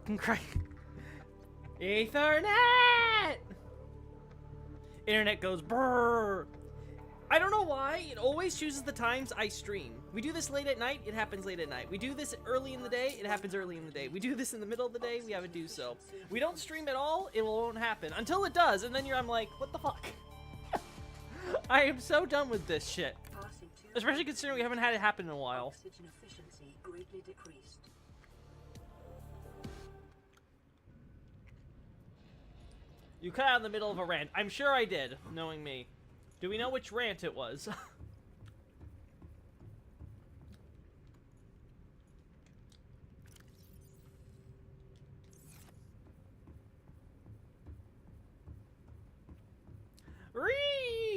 fucking Christ. Ethernet! Internet goes brrr. I don't know why, it always chooses the times I stream. We do this late at night, it happens late at night. We do this early in the day, it happens early in the day. We do this in the middle of the day, we have it do so. We don't stream at all, it won't happen. Until it does, and then I'm like, what the fuck? I am so done with this shit. Especially considering we haven't had it happen in a while. Oxygen efficiency greatly decreased. You cut out in the middle of a rant. I'm sure I did, knowing me. Do we know which rant it was?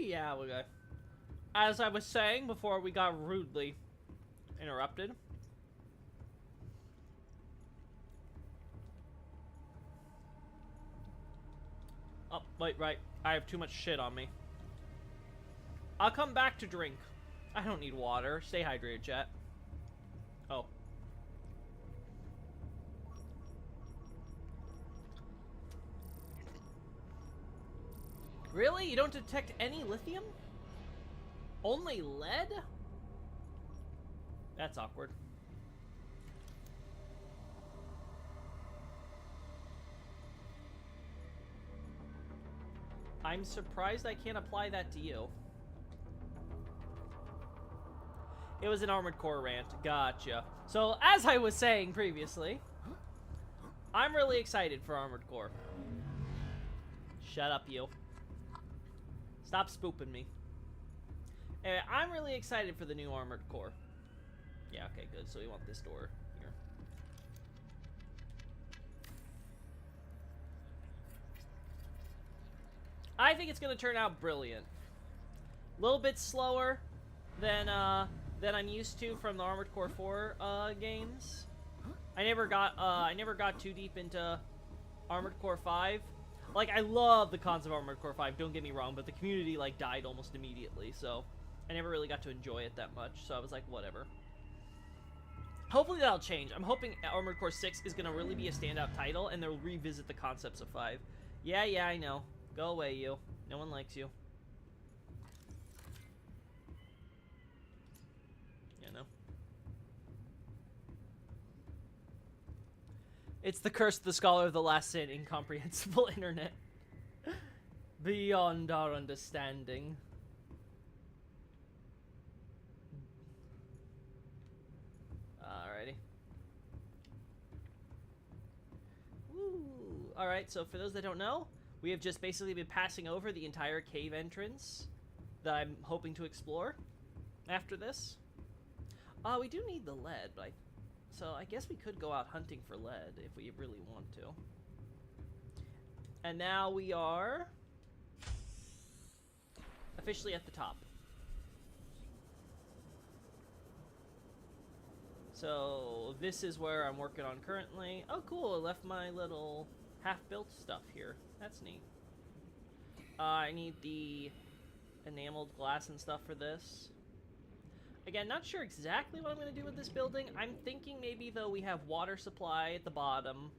Yeah, we got. As I was saying before we got rudely interrupted. Oh, wait, right. I have too much shit on me. I'll come back to drink. I don't need water. Stay hydrated, chat. Oh. Really? You don't detect any lithium? Only lead? That's awkward. I'm surprised I can't apply that to you. It was an Armored Core rant. Gotcha. So, as I was saying previously, I'm really excited for Armored Core. Shut up, you. Stop spooping me. Anyway, I'm really excited for the new Armored Core. Yeah, okay, good. So we want this door here. I think it's going to turn out brilliant. A little bit slower than I'm used to from the Armored Core 4 games. I never got too deep into Armored Core 5. Like, I love the concept of Armored Core 5, don't get me wrong, but the community, like, died almost immediately, so I never really got to enjoy it that much, so I was like, whatever. Hopefully that'll change. I'm hoping Armored Core 6 is going to really be a standout title, and they'll revisit the concepts of 5. Yeah, I know. Go away, you. No one likes you. Yeah, no. It's the curse of the scholar of the last sin, incomprehensible internet. Beyond our understanding. Alrighty. Woo. Alright, so for those that don't know, we have just basically been passing over the entire cave entrance that I'm hoping to explore after this. We do need the lead, but so I guess we could go out hunting for lead if we really want to. And now we are officially at the top. So this is where I'm working on currently. Oh cool, I left my little half-built stuff here. That's neat. I need the enameled glass and stuff for this. Again, not sure exactly what I'm going to do with this building. I'm thinking maybe, though, we have water supply at the bottom.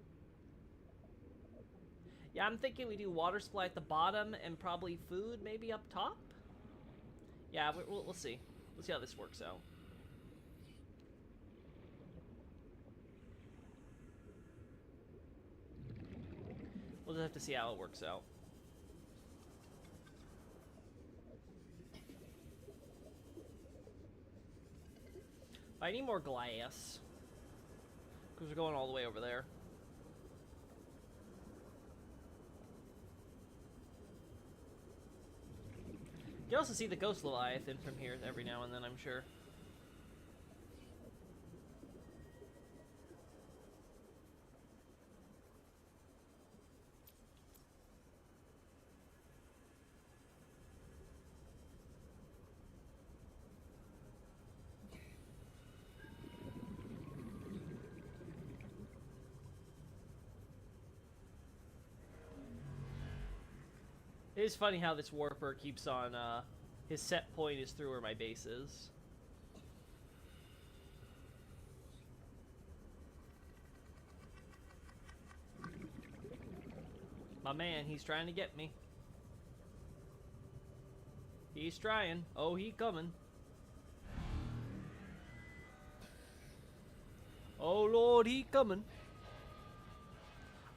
Yeah, I'm thinking we do water supply at the bottom and probably food maybe up top? Yeah, we'll see. We'll see how this works out. We'll just have to see how it works out. I need more glass. Because we're going all the way over there. You can also see the Ghost Leviathan from here every now and then, I'm sure. It is funny how this warper keeps on, his set point is through where my base is. My man, he's trying to get me. He's trying. Oh, he coming. Oh, Lord, he coming.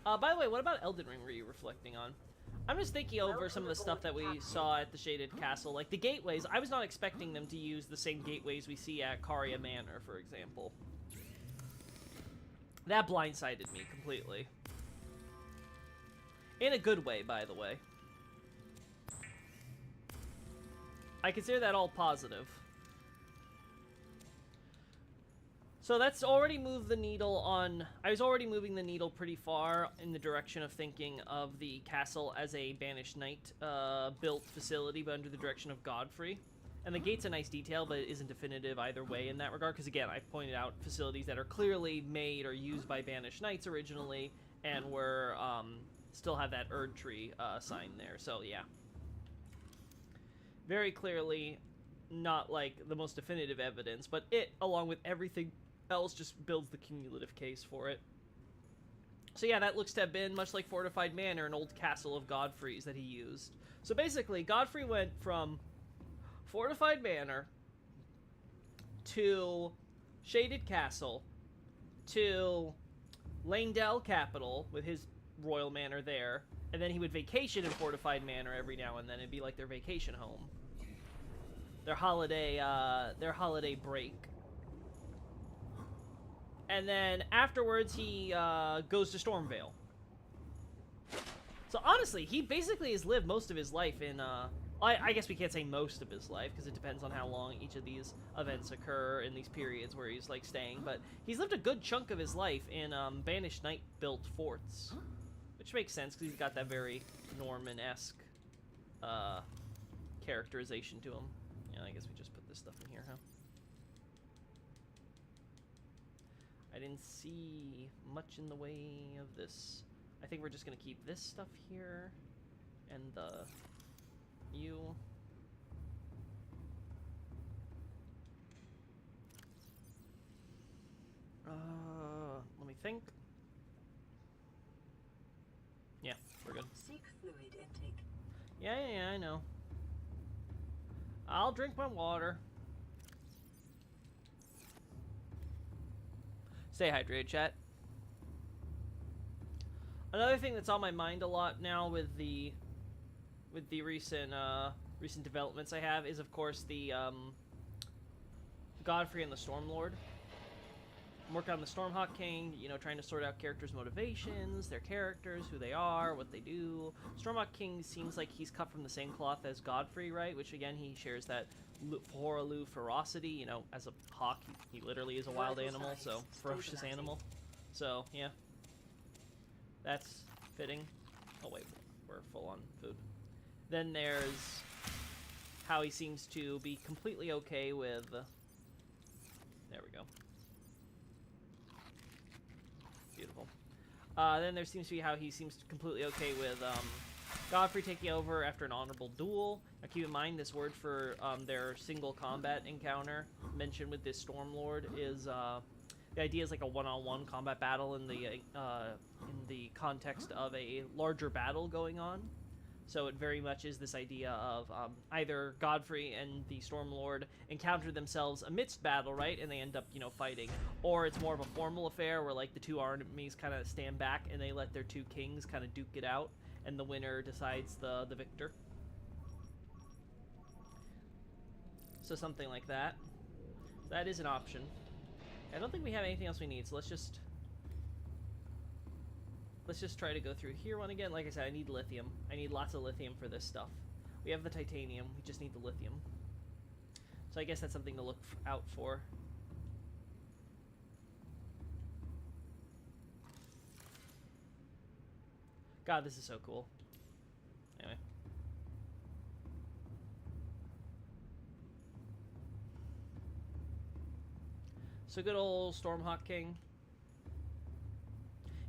By the way, what about Elden Ring were you reflecting on? I'm just thinking over some of the stuff that we saw at the Shaded Castle. Like, the gateways, I was not expecting them to use the same gateways we see at Caria Manor, for example. That blindsided me completely. In a good way, by the way. I consider that all positive. So that's already moved the needle on... I was already moving the needle pretty far in the direction of thinking of the castle as a Banished Knight built facility, but under the direction of Godfrey. And the gate's a nice detail, but it isn't definitive either way in that regard, because again, I pointed out facilities that are clearly made or used by Banished Knights originally, and were, still have that Erd Tree sign there, so yeah. Very clearly not, like, the most definitive evidence, but it, along with everything else, just builds the cumulative case for it. So yeah, that looks to have been, much like Fortified Manor, an old castle of Godfrey's that he used. So basically, Godfrey went from Fortified Manor to Shaded Castle to Lanedale Capital with his royal manor there, and then he would vacation in Fortified Manor every now and then. It'd be like their vacation home, their holiday break. And then afterwards, he goes to Stormvale. So honestly, he basically has lived most of his life in, I guess we can't say most of his life, because it depends on how long each of these events occur in these periods where he's, like, staying. But he's lived a good chunk of his life in Banished Knight-built forts. Which makes sense, because he's got that very Norman-esque characterization to him. Yeah, I guess we just put this stuff in here, huh? I didn't see much in the way of this. I think we're just going to keep this stuff here, and the you. Let me think. Yeah, we're good. Seek fluid intake. Yeah, I know. I'll drink my water. Stay hydrated, chat. Another thing that's on my mind a lot now with the recent recent developments I have is, of course, the Godfrey and the Stormlord. I'm working on the Stormhawk King, you know, trying to sort out characters' motivations, their characters, who they are, what they do. Stormhawk King seems like he's cut from the same cloth as Godfrey, right? Which, again, he shares that Horaloo ferocity, you know, as a hawk, he literally is a wild animal, so ferocious animal. So, yeah. That's fitting. Oh, wait, we're full on food. Then there's how he seems to be completely okay with... there we go. Beautiful. Then there seems to be how he seems completely okay with Godfrey taking over after an honorable duel. Now keep in mind, this word for their single combat encounter mentioned with this Stormlord is the idea is like a one-on-one combat battle in the context of a larger battle going on. So it very much is this idea of either Godfrey and the Stormlord encounter themselves amidst battle, right, and they end up, you know, fighting, or it's more of a formal affair where, like, the two armies kind of stand back and they let their two kings kind of duke it out, and the winner decides the victor. So something like that. That is an option. I don't think we have anything else we need, so let's just try to go through here one again. Like I said, I need lithium. I need lots of lithium for this stuff. We have the titanium. We just need the lithium. So I guess that's something to look out for. God, this is so cool. Anyway. So good old Stormhawk King.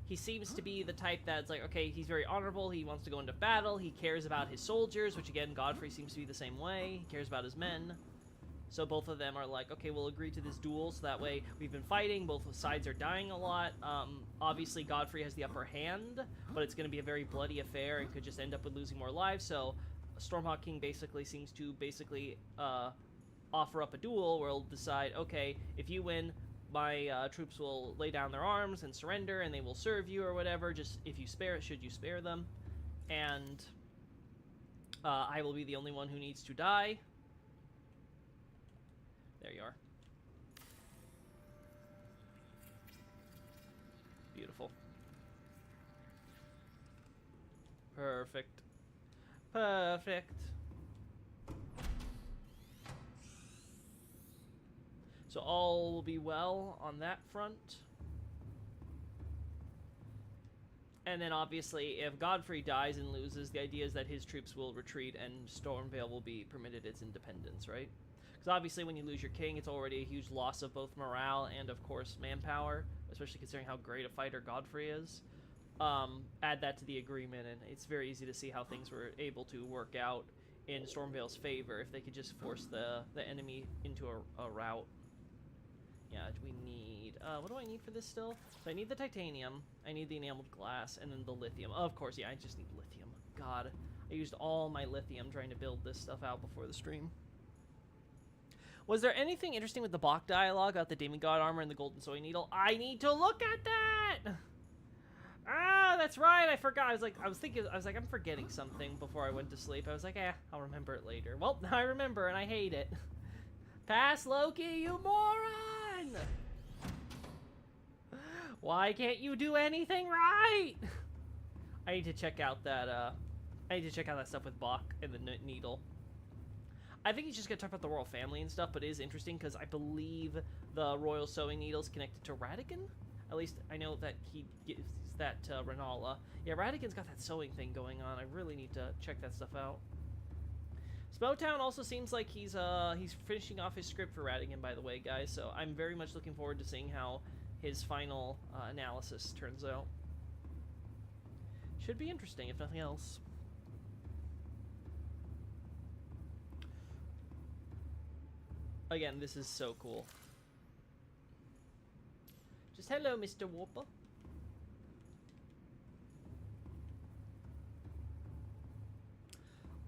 He seems to be the type that's like, okay, he's very honorable, he wants to go into battle, he cares about his soldiers, which again, Godfrey seems to be the same way, he cares about his men. So both of them are like, okay, we'll agree to this duel, so that way we've been fighting, both sides are dying a lot. Obviously, Godfrey has the upper hand, but it's going to be a very bloody affair and could just end up with losing more lives, so Stormhawk King basically seems to offer up a duel where he'll decide, okay, if you win, my troops will lay down their arms and surrender, and they will serve you or whatever, just if you should you spare them. And I will be the only one who needs to die. There you are. Beautiful. Perfect. Perfect. So all will be well on that front. And then obviously, if Godfrey dies and loses, the idea is that his troops will retreat and Stormvale will be permitted its independence, right? Because obviously when you lose your king, it's already a huge loss of both morale and, of course, manpower, especially considering how great a fighter Godfrey is. Add that to the agreement, and it's very easy to see how things were able to work out in Stormvale's favor if they could just force the enemy into a rout. Yeah, we need... what do I need for this still? So I need the titanium, I need the enameled glass, and then the lithium. Of course, yeah, I just need lithium. God, I used all my lithium trying to build this stuff out before the stream. Was there anything interesting with the Bach dialogue about the demigod armor and the golden sewing needle? I need to look at that! Ah, that's right, I forgot. I was like, I'm forgetting something before I went to sleep. I was like, I'll remember it later. Well, now I remember, and I hate it. Pass, Loki, you moron! Why can't you do anything right? I need to check out that, stuff with Bach and the needle. I think he's just gonna talk about the royal family and stuff, but it is interesting because I believe the royal sewing needle is connected to Ratigan. At least I know that he gives that to Renala. Yeah, Ratigan's got that sewing thing going on. I really need to check that stuff out. Smoketown also seems like he's finishing off his script for Ratigan, by the way, guys. So I'm very much looking forward to seeing how his final analysis turns out. Should be interesting, if nothing else. Again, this is so cool. Just hello, Mr. Warper.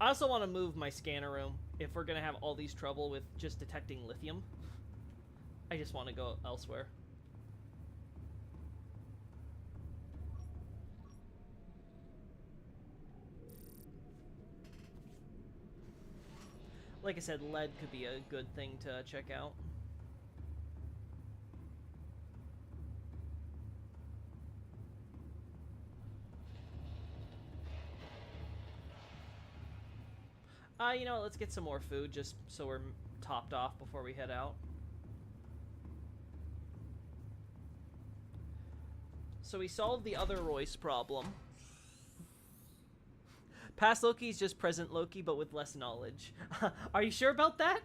I also want to move my scanner room if we're going to have all these trouble with just detecting lithium. I just want to go elsewhere. Like I said, lead could be a good thing to check out. You know what, let's get some more food just so we're topped off before we head out. So we solved the other Royce problem. Past Loki is just present Loki, but with less knowledge. Are you sure about that?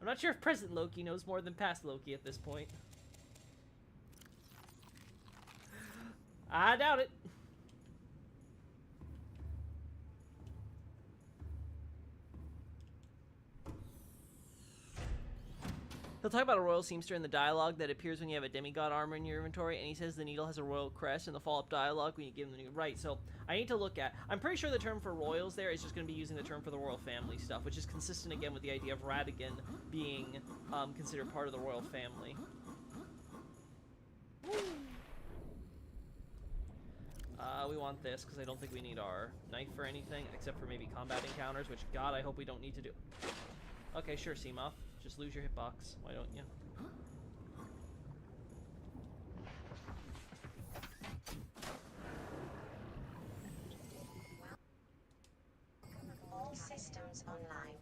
I'm not sure if present Loki knows more than past Loki at this point. I doubt it. He'll talk about a royal seamster in the dialogue that appears when you have a demigod armor in your inventory, and he says the needle has a royal crest in the follow-up dialogue when you give him the new... Right, so I need to look at... I'm pretty sure the term for royals there is just going to be using the term for the royal family stuff, which is consistent again with the idea of Ratigan being considered part of the royal family. We want this, because I don't think we need our knife for anything, except for maybe combat encounters, which, God, I hope we don't need to do. Okay, sure, Seamoth. Just lose your hitbox. Why don't you? All systems online.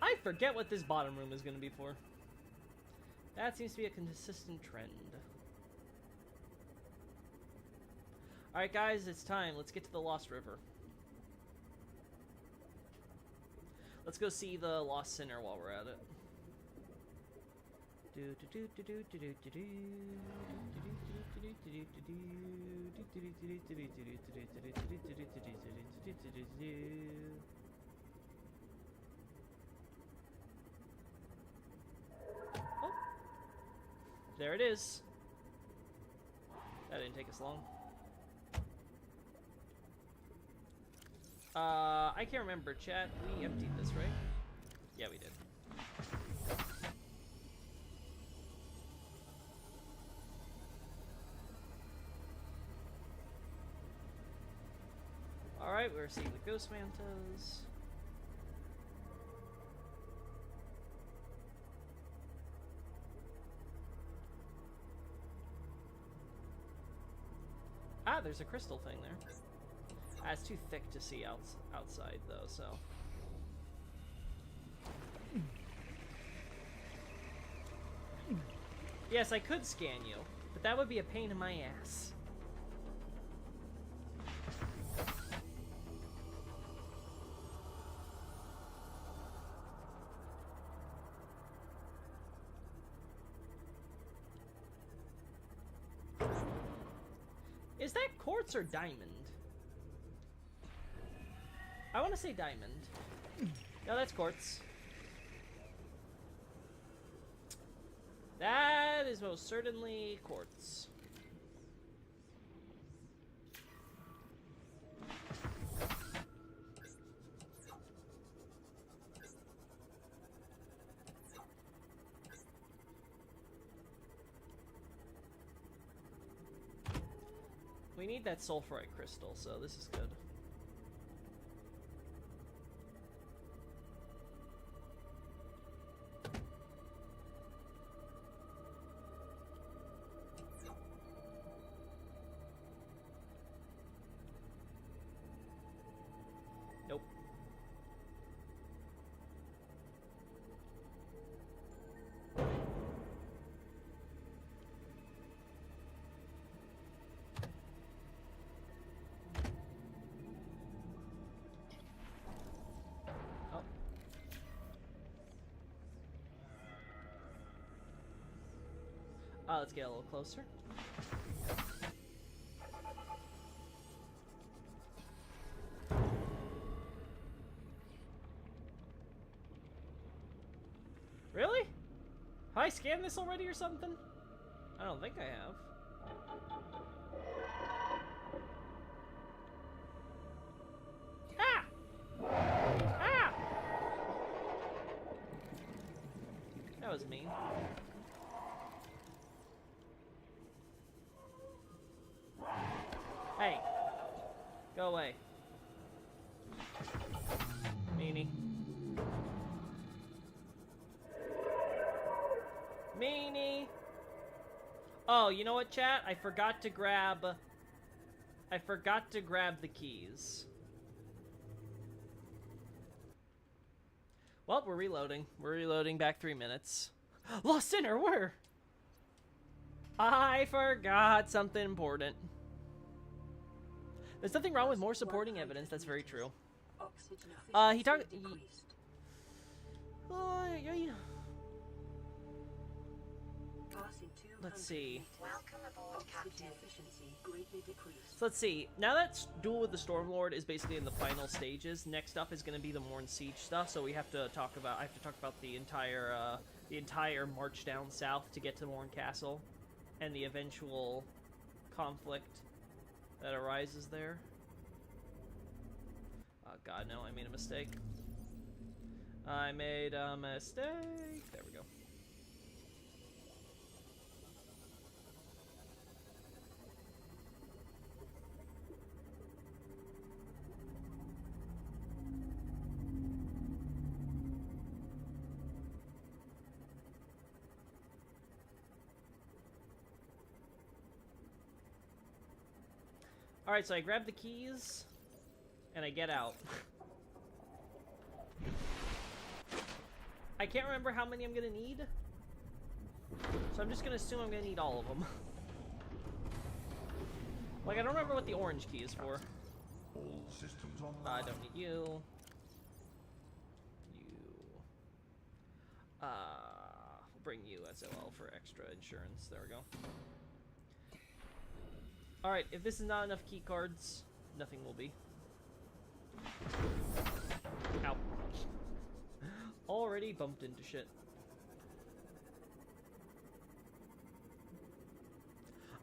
I forget what this bottom room is going to be for. That seems to be a consistent trend. Alright guys, it's time. Let's get to the Lost River. Let's go see the Lost Sinner while we're at it. Oh. There it is. That didn't take us long. I can't remember, chat. We emptied this, right? Yeah, we did. Alright, we're seeing the ghost mantas. Ah, there's a crystal thing there. Ah, it's too thick to see outside, though, so... Yes, I could scan you, but that would be a pain in my ass. Is that quartz or diamond? I want to say diamond. No, that's quartz. That is most certainly quartz. We need that sulfurite crystal, so this is good. Nope. Let's get a little closer. Really? Have I scanned this already or something? I don't think I have. Ah! Ah! That was mean. Hey, go away. Meanie. Meanie. Oh, you know what, chat? I forgot to grab the keys. Well, we're reloading. We're reloading back 3 minutes. Lost Sinner, where? I forgot something important. There's nothing wrong with more supporting evidence. That's very true. He talked. Let's see. Welcome aboard, Captain. So let's see. Now that Duel with the Stormlord is basically in the final stages, next up is going to be the Morn Siege stuff. So we have to talk about. I have to talk about the entire march down south to get to Morn Castle, and the eventual conflict that arises there. Oh god, no, I made a mistake. I made a mistake. There we go. Alright, so I grab the keys, and I get out. I can't remember how many I'm gonna need, so I'm just gonna assume I'm gonna need all of them. Like, I don't remember what the orange key is for. All systems online. I don't need you. We'll bring you as well for extra insurance. There we go. Alright, if this is not enough key cards, nothing will be. Ow. Already bumped into shit.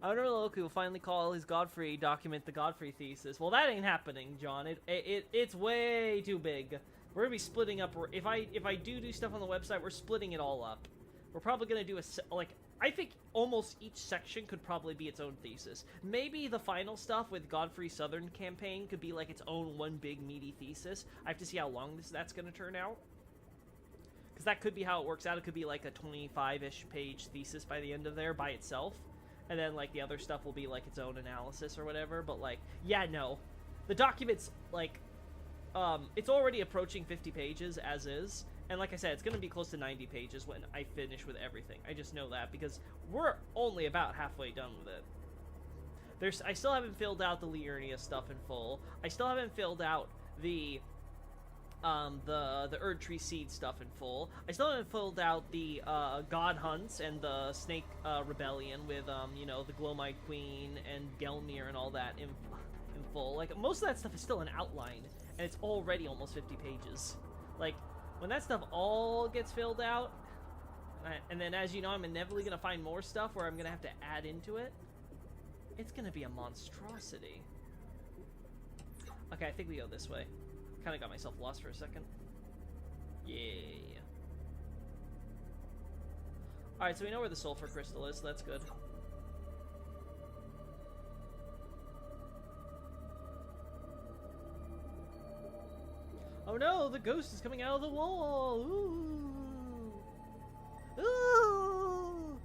I wonder if Loki will finally call his Godfrey document the Godfrey thesis. Well, that ain't happening, John. It's way too big. We're gonna be splitting up. If I do stuff on the website, we're splitting it all up. We're probably gonna do I think almost each section could probably be its own thesis. Maybe the final stuff with Godfrey Southern campaign could be like its own one big meaty thesis. I have to see how long that's gonna turn out. Because that could be how it works out. It could be like a 25-ish page thesis by the end of there by itself. And then, like, the other stuff will be, like, its own analysis or whatever. But, like, yeah, no. The document's, like, it's already approaching 50 pages as is. And like I said, it's going to be close to 90 pages when I finish with everything. I just know that because we're only about halfway done with it. I still haven't filled out the Liurnia stuff in full. I still haven't filled out the Erdtree Seed stuff in full. I still haven't filled out the God Hunts and the Snake Rebellion with you know, the Glowmite Queen and Gelmir and all that in full. Like, most of that stuff is still an outline, and it's already almost 50 pages. Like, when that stuff all gets filled out, and then, as you know, I'm inevitably gonna find more stuff where I'm gonna have to add into it. It's gonna be a monstrosity. Okay, I think we go this way. Kind of got myself lost for a second. Yeah. Alright, so we know where the sulfur crystal is, so that's good. Oh no, the ghost is coming out of the wall! Ooh! Ooh!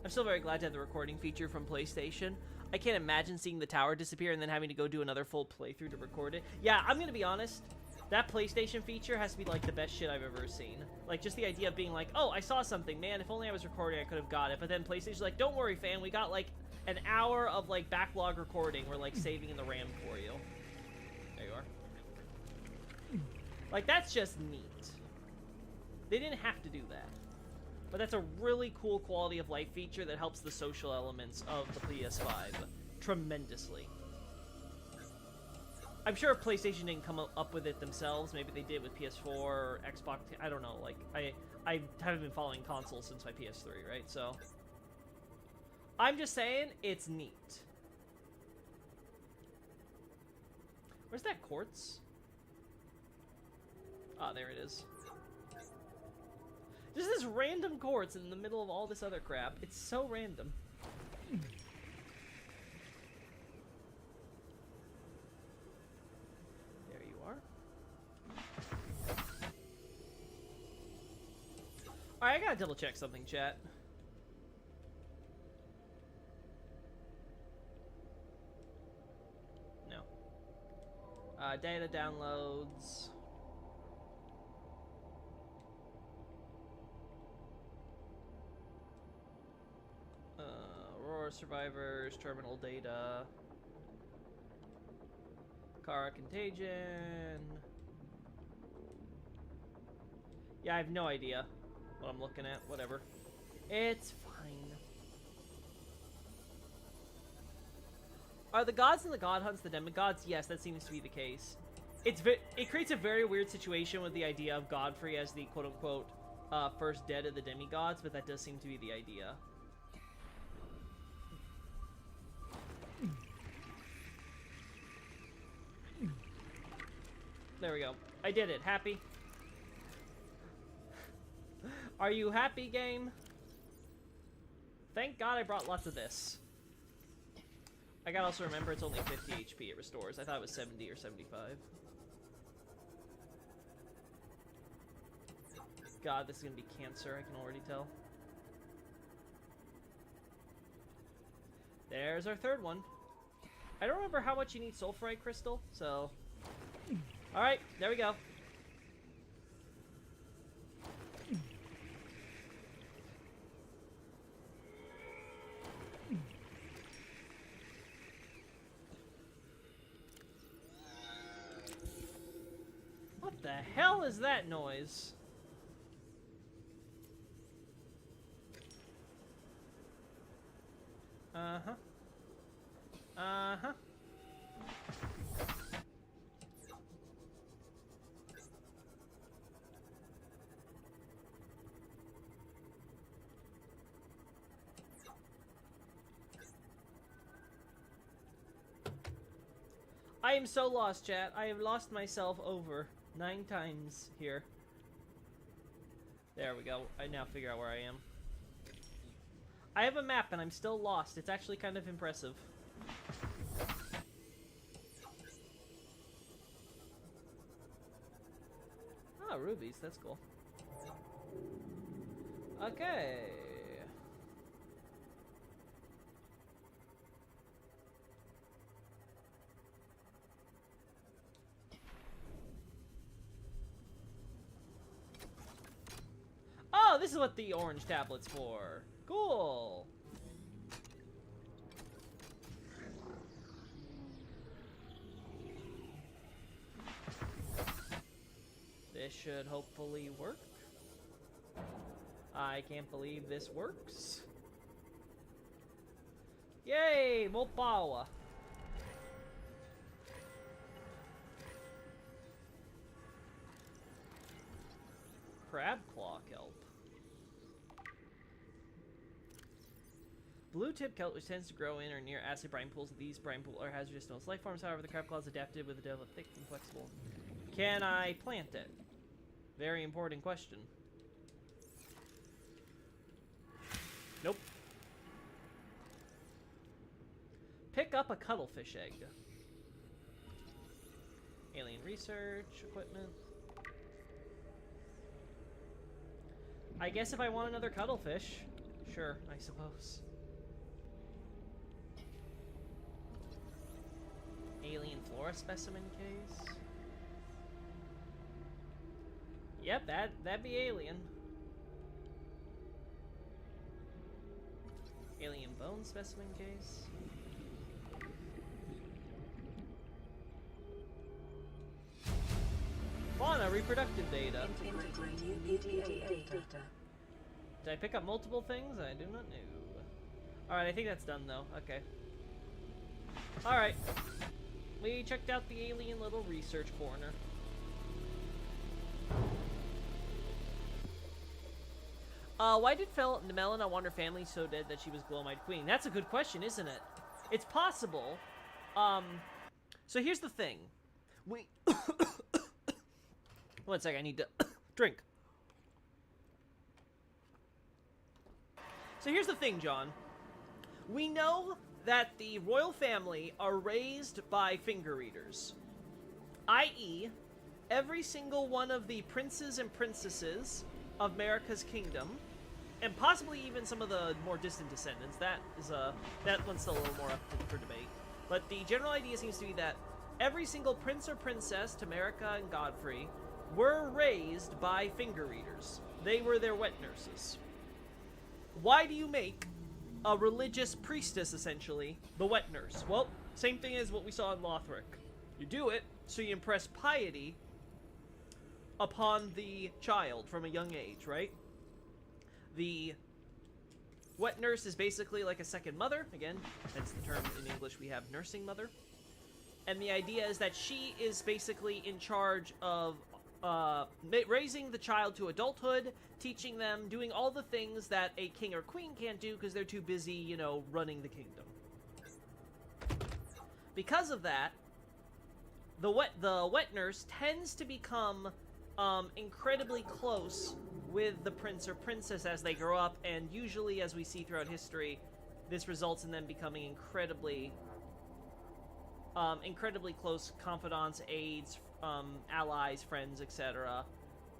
I'm still very glad to have the recording feature from PlayStation. I can't imagine seeing the tower disappear and then having to go do another full playthrough to record it. Yeah, I'm gonna be honest. That PlayStation feature has to be, like, the best shit I've ever seen. Like, just the idea of being like, oh, I saw something. Man, if only I was recording, I could have got it. But then PlayStation's like, don't worry, fan. We got, like, an hour of, like, backlog recording. We're, like, saving in the RAM for you. There you are. Like, that's just neat. They didn't have to do that. But that's a really cool quality of life feature that helps the social elements of the PS5 tremendously. I'm sure PlayStation didn't come up with it themselves. Maybe they did with PS4 or Xbox. I don't know. Like, I haven't been following consoles since my PS3, right? So I'm just saying it's neat. Where's that quartz? Ah, there it is. Just this random quartz in the middle of all this other crap. It's so random. There you are. Alright, I gotta double check something, chat. No. Data downloads. Aurora survivors, terminal data, Kara contagion. Yeah, I have no idea what I'm looking at. Whatever. It's fine. Are the gods and the god hunts the demigods? Yes, that seems to be the case. It creates a very weird situation with the idea of Godfrey as the quote-unquote first dead of the demigods, but that does seem to be the idea. There we go. I did it. Happy? Are you happy, game? Thank God I brought lots of this. I gotta also remember it's only 50 HP it restores. I thought it was 70 or 75. God, this is gonna be cancer, I can already tell. There's our third one. I don't remember how much you need sulfurite crystal, so... Alright, there we go. What the hell is that noise? Uh-huh. Uh-huh. I am so lost, chat. I have lost myself over 9 times here. There we go. I now figure out where I am. I have a map and I'm still lost. It's actually kind of impressive. Oh, rubies. That's cool. Okay. Oh, this is what the orange tablet's for. Cool. This should hopefully work. I can't believe this works. Yay, more power. Crab claw kelp. Blue tip kelp, which tends to grow in or near acid brine pools. These brine pools are hazardous to most life forms. However, the crab claw is adapted with a devil thick and flexible. Can I plant it? Very important question. Nope. Pick up a cuttlefish egg. Alien research equipment. I guess if I want another cuttlefish, sure, I suppose. Alien flora specimen case. Yep, that'd be alien. Alien bone specimen case. Fauna reproductive data. Integrate new PDA data. Did I pick up multiple things? I do not know. Alright, I think that's done though. Okay. Alright. We checked out the alien little research corner. Why did Melina want her family so dead that she was Glowmite Queen? That's a good question, isn't it? It's possible. So here's the thing. We... One sec, I need to drink. So here's the thing, John. We know that the royal family are raised by finger eaters. I.e., every single one of the princes and princesses of America's kingdom, and possibly even some of the more distant descendants. That one's still a little more up for debate. But the general idea seems to be that every single prince or princess, Tamerica and Godfrey, were raised by finger eaters. They were their wet nurses. Why do you make a religious priestess, essentially, the wet nurse? Well, same thing as what we saw in Lothric. You do it so you impress piety upon the child from a young age, right? The wet nurse is basically like a second mother. Again, that's the term in English we have, nursing mother. And the idea is that she is basically in charge of raising the child to adulthood, teaching them, doing all the things that a king or queen can't do because they're too busy, you know, running the kingdom. Because of that, the wet nurse tends to become incredibly close with the prince or princess as they grow up, and usually, as we see throughout history, this results in them becoming incredibly close confidants, aides, allies, friends, etc.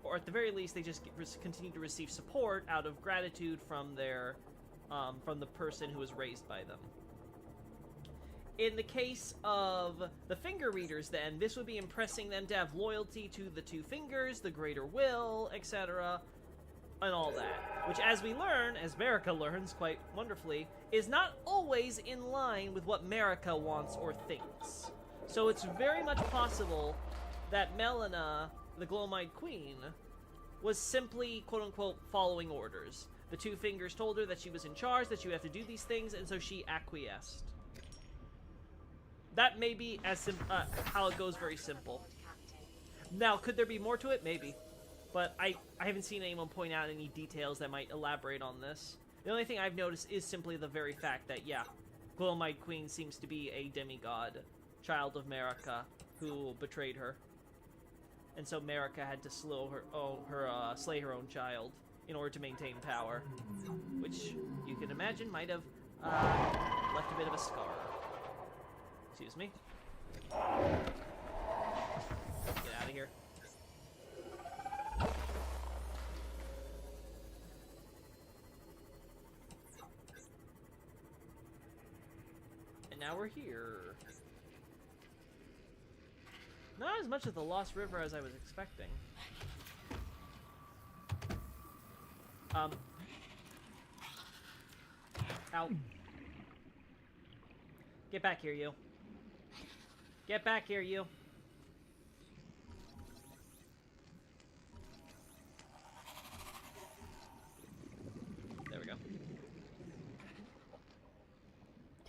Or at the very least, they just continue to receive support out of gratitude from their, from the person who was raised by them. In the case of the finger readers, then, this would be impressing them to have loyalty to the two fingers, the greater will, etc., and all that. Which, as we learn, as Marika learns quite wonderfully, is not always in line with what Marika wants or thinks. So it's very much possible that Melina, the Glowmite Queen, was simply, quote-unquote, following orders. The Two Fingers told her that she was in charge, that she would have to do these things, and so she acquiesced. That may be as how it goes, very simple. Now, could there be more to it? Maybe. But I haven't seen anyone point out any details that might elaborate on this. The only thing I've noticed is simply the very fact that, yeah, Gloamite Queen seems to be a demigod, child of Marika, who betrayed her. And so Marika had to slay her own child in order to maintain power. Which, you can imagine, might have left a bit of a scar. Excuse me. Get out of here. And now we're here. Not as much of the Lost River as I was expecting. Ow. Get back here, you. Get back here, you. There we go.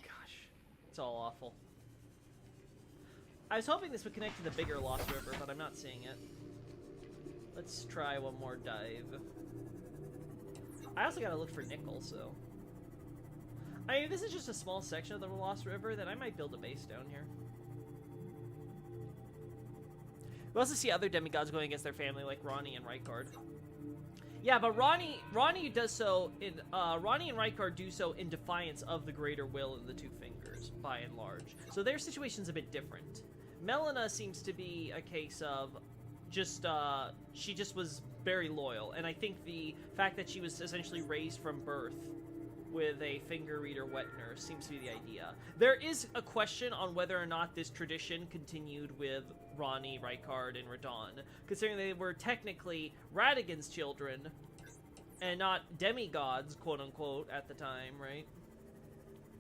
Gosh. It's all awful. I was hoping this would connect to the bigger Lost River, but I'm not seeing it. Let's try one more dive. I also gotta look for nickel, so... I mean, if this is just a small section of the Lost River, then I might build a base down here. We also see other demigods going against their family, like Ranni and Rykard. Yeah, but Ranni does so in Ranni and Rykard do so in defiance of the greater will of the Two Fingers, by and large. So their situation's a bit different. Melina seems to be a case of just she just was very loyal, and I think the fact that she was essentially raised from birth with a finger reader wet nurse seems to be the idea. There is a question on whether or not this tradition continued with Ranni, Rykard, and Radahn, considering they were technically Radagon's children, and not demigods, quote-unquote, at the time, right?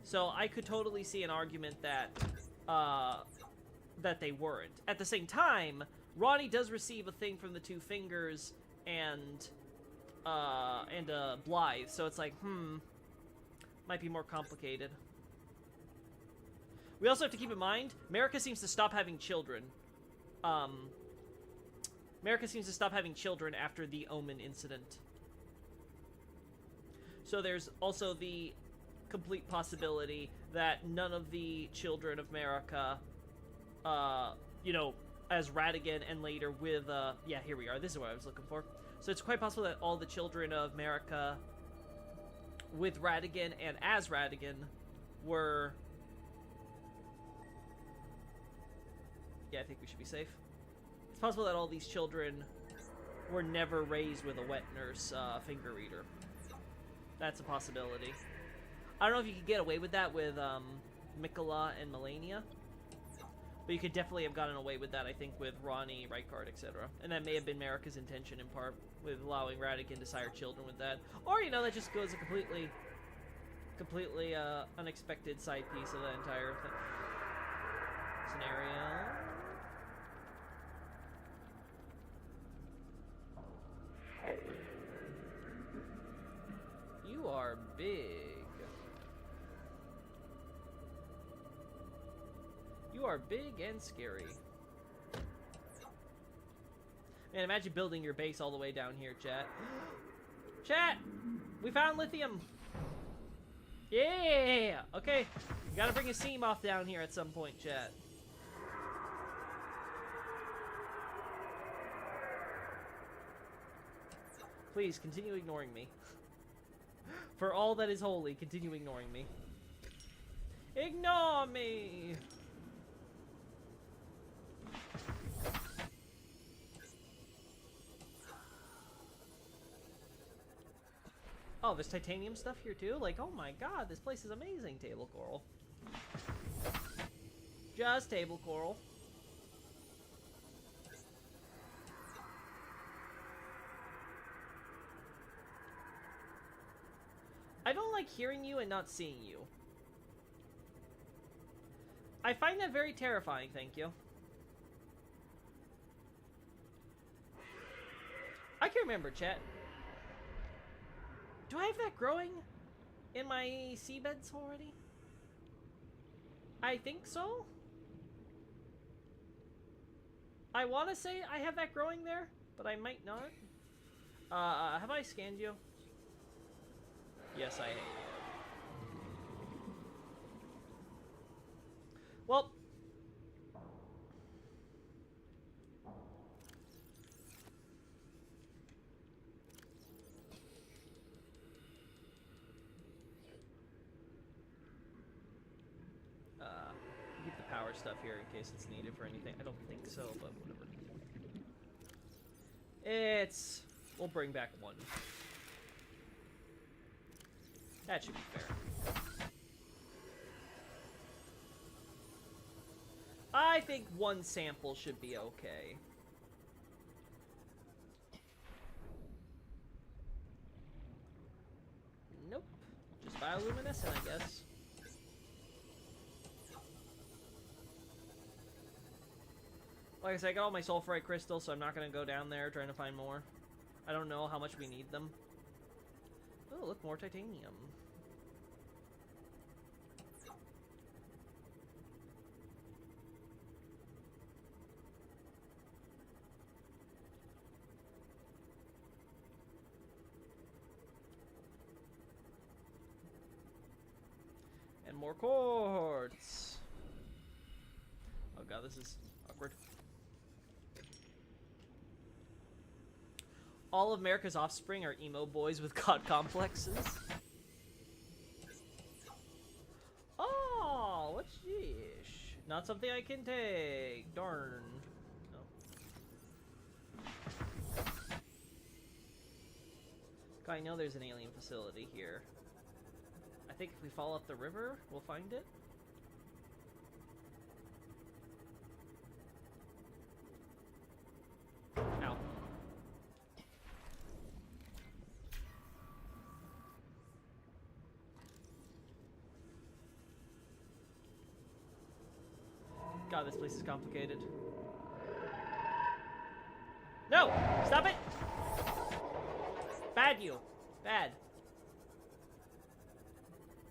So I could totally see an argument that, that they weren't. At the same time, Ranni does receive a thing from the Two Fingers and Blythe, so it's like, might be more complicated. We also have to keep in mind, Marika seems to stop having children. Marika seems to stop having children after the Omen incident. So there's also the complete possibility that none of the children of Marika, you know, as Radagon and later with, yeah, here we are. This is what I was looking for. So it's quite possible that all the children of Marika with Radagon and as Radagon were... Yeah, I think we should be safe. It's possible that all these children were never raised with a wet nurse finger reader. That's a possibility. I don't know if you could get away with that with Miquella and Malenia, but you could definitely have gotten away with that, I think, with Ranni, Rykard, etc. And that may have been Marika's intention in part, with allowing Radagon to sire children with that. Or, you know, that just goes a completely unexpected side piece of the entire scenario. You are big. You are big and scary. Man, imagine building your base all the way down here, chat. Chat! We found lithium! Yeah! Okay, we gotta bring a Seamoth down here at some point, chat. Please, continue ignoring me. For all that is holy, continue ignoring me. Ignore me! Oh, there's titanium stuff here too? Like, oh my god, this place is amazing, Table Coral. Just Table Coral. I don't like hearing you and not seeing you. I find that very terrifying, thank you. I can remember, chat. Do I have that growing in my seabeds already? I think so. I want to say I have that growing there, but I might not. Have I scanned you? Yes, I have. Well. Keep the power stuff here in case it's needed for anything. I don't think so, but whatever. We'll bring back one. That should be fair. I think one sample should be okay. Nope. Just bioluminescent, I guess. Like I said, I got all my sulfurite crystals, so I'm not going to go down there trying to find more. I don't know how much we need them. Oh, look, more titanium. And more quartz. Oh god, this is awkward. All of America's offspring are emo boys with god complexes. Oh, what's this? Not something I can take. Darn. No. God, I know there's an alien facility here. I think if we fall up the river, we'll find it. Ow. God, this place is complicated. No! Stop it! Bad you. Bad.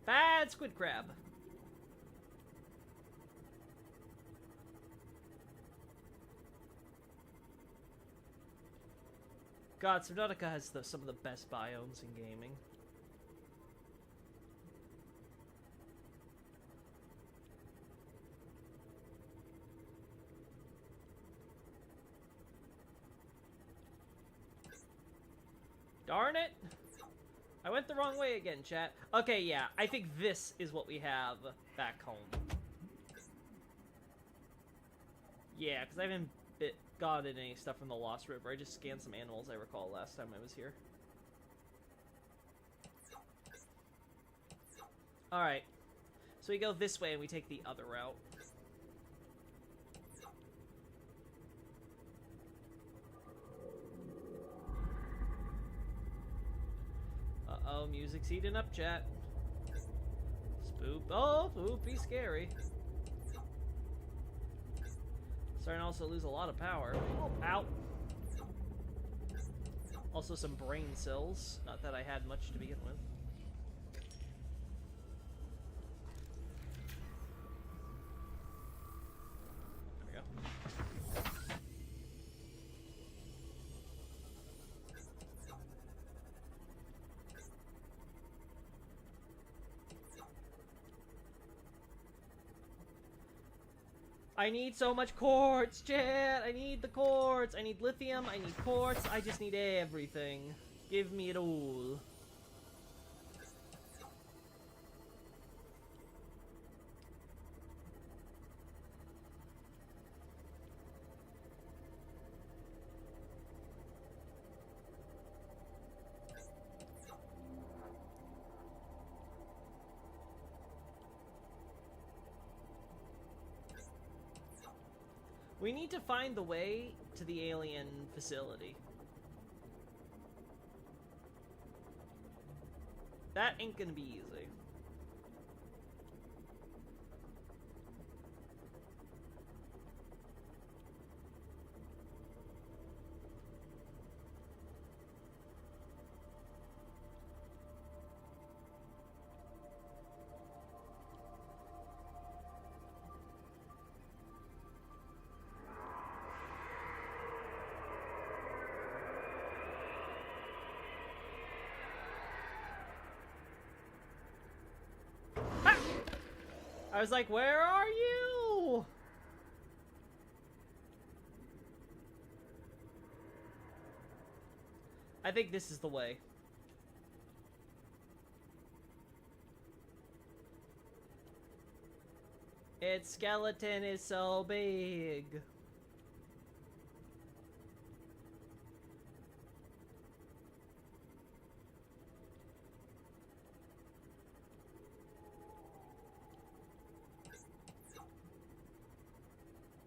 Bad squid crab. God, Subnautica has some of the best biomes in gaming. Darn it! I went the wrong way again, chat. Okay, yeah, I think this is what we have back home. Yeah, because I haven't gotten any stuff from the Lost River. I just scanned some animals, I recall, last time I was here. Alright. So we go this way and we take the other route. Uh-oh, music's heating up, chat. Spoop. Oh, spoopy scary. Starting to also lose a lot of power. Oh, ow. Also some brain cells. Not that I had much to begin with. There we go. I need so much quartz, chat! I need the quartz! I need lithium, I need quartz, I just need everything. Give me it all. We need to find the way to the alien facility. That ain't gonna be easy. I was like, where are you? I think this is the way. Its skeleton is so big.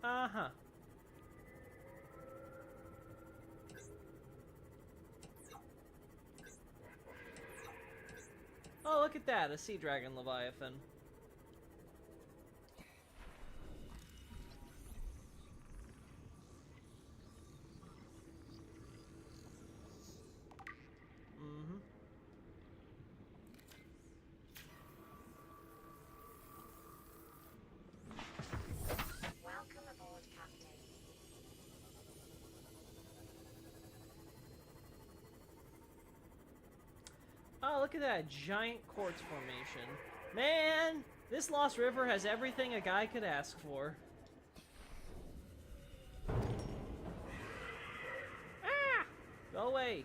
Uh-huh. Oh, look at that, a sea dragon leviathan. Mm-hmm. Welcome aboard, Captain. Oh, look at that giant quartz formation. Man, this Lost River has everything a guy could ask for. Ah! Go away.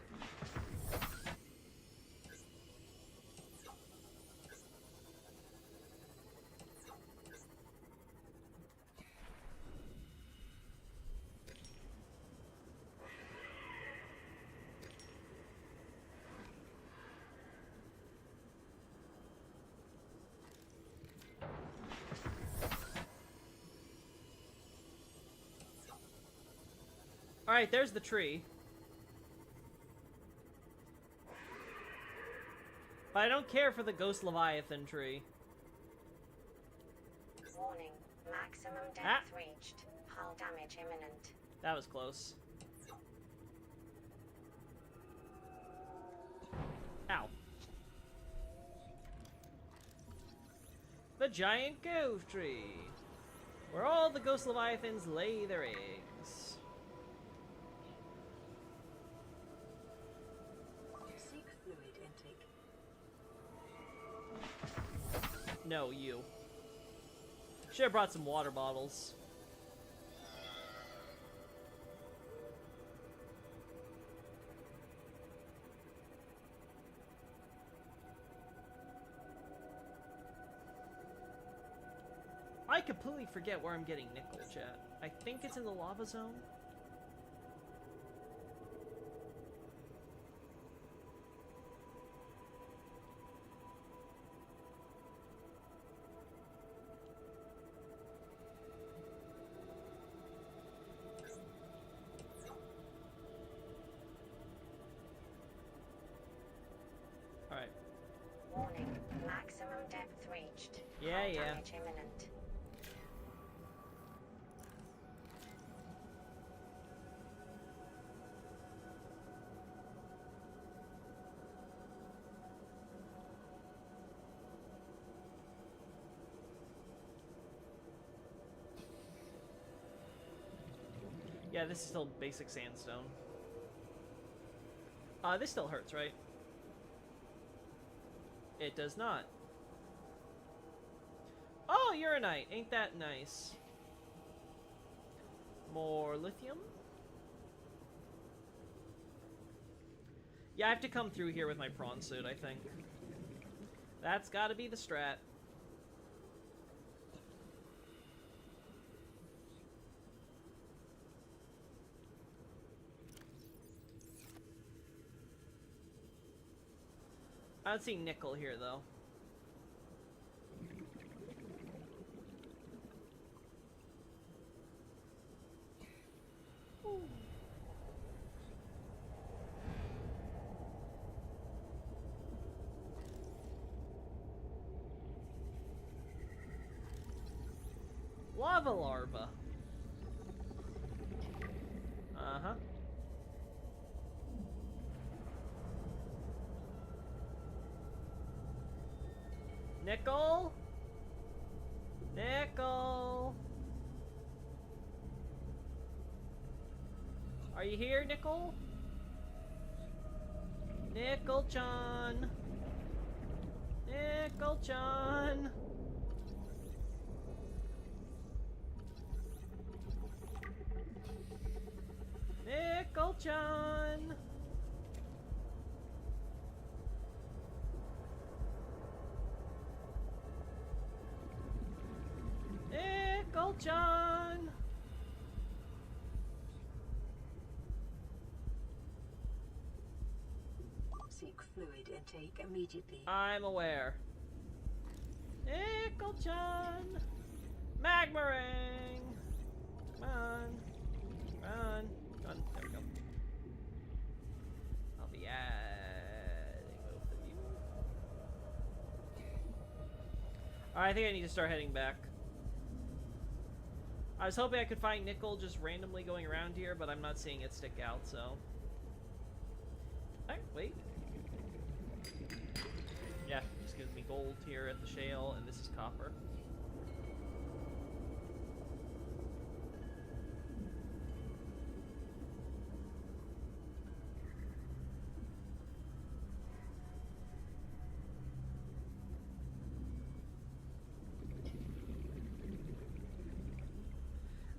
Alright, there's the tree. But I don't care for the Ghost Leviathan tree. Warning. Maximum depth Ah. reached. Hull damage imminent. That was close. Ow. The giant cove tree. Where all the Ghost Leviathans lay their eggs. Seek fluid intake. No, you. Should have brought some water bottles. I completely forget where I'm getting nickel, chat. I think it's in the lava zone. Alright. Warning. Maximum depth reached. Yeah, Hull yeah. damage imminent. Yeah, this is still basic sandstone. This still hurts, right? It does not. Oh, uranite. Ain't that nice? More lithium? Yeah, I have to come through here with my prawn suit, I think. That's gotta be the strat. I don't see nickel here, though. Ooh. Lava larva. Uh-huh. Nickel? Nickel? Are you here, Nickel? Nickel-chan? Nickel-chan? Ickle-chan! Ickle-chan! Seek fluid intake immediately. I'm aware. Ickle-chan! Magma ring! Come on. Come on. Come on. There we go. I'll be adding both of you. Alright, I think I need to start heading back. I was hoping I could find nickel just randomly going around here, but I'm not seeing it stick out, so... Alright, wait. Yeah, just gives me gold here at the shale, and this is copper.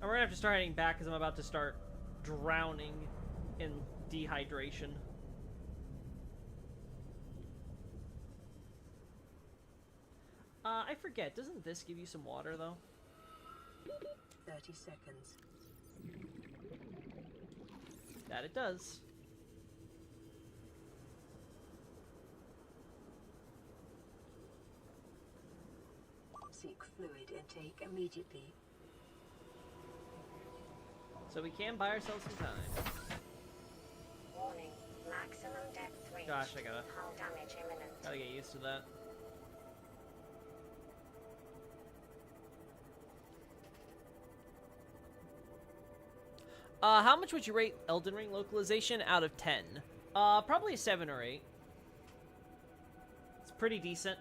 And we're gonna have to start heading back because I'm about to start drowning in dehydration. I forget, doesn't this give you some water though? 30 seconds. That it does. Seek fluid intake immediately. So we can buy ourselves some time. Warning. Maximum depth reached. Gosh, I Hull damage imminent. gotta get used to that. How much would you rate Elden Ring localization out of 10? Probably a 7 or 8. It's pretty decent.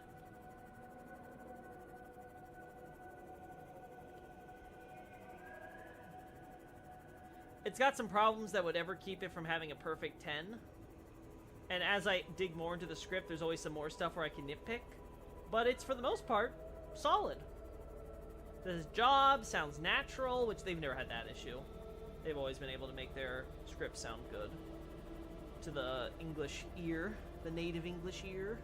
It's got some problems that would ever keep it from having a perfect 10. And as I dig more into the script, there's always some more stuff where I can nitpick. But it's, for the most part, solid. The job sounds natural, which they've never had that issue. They've always been able to make their scripts sound good. To the English ear, the native English ear.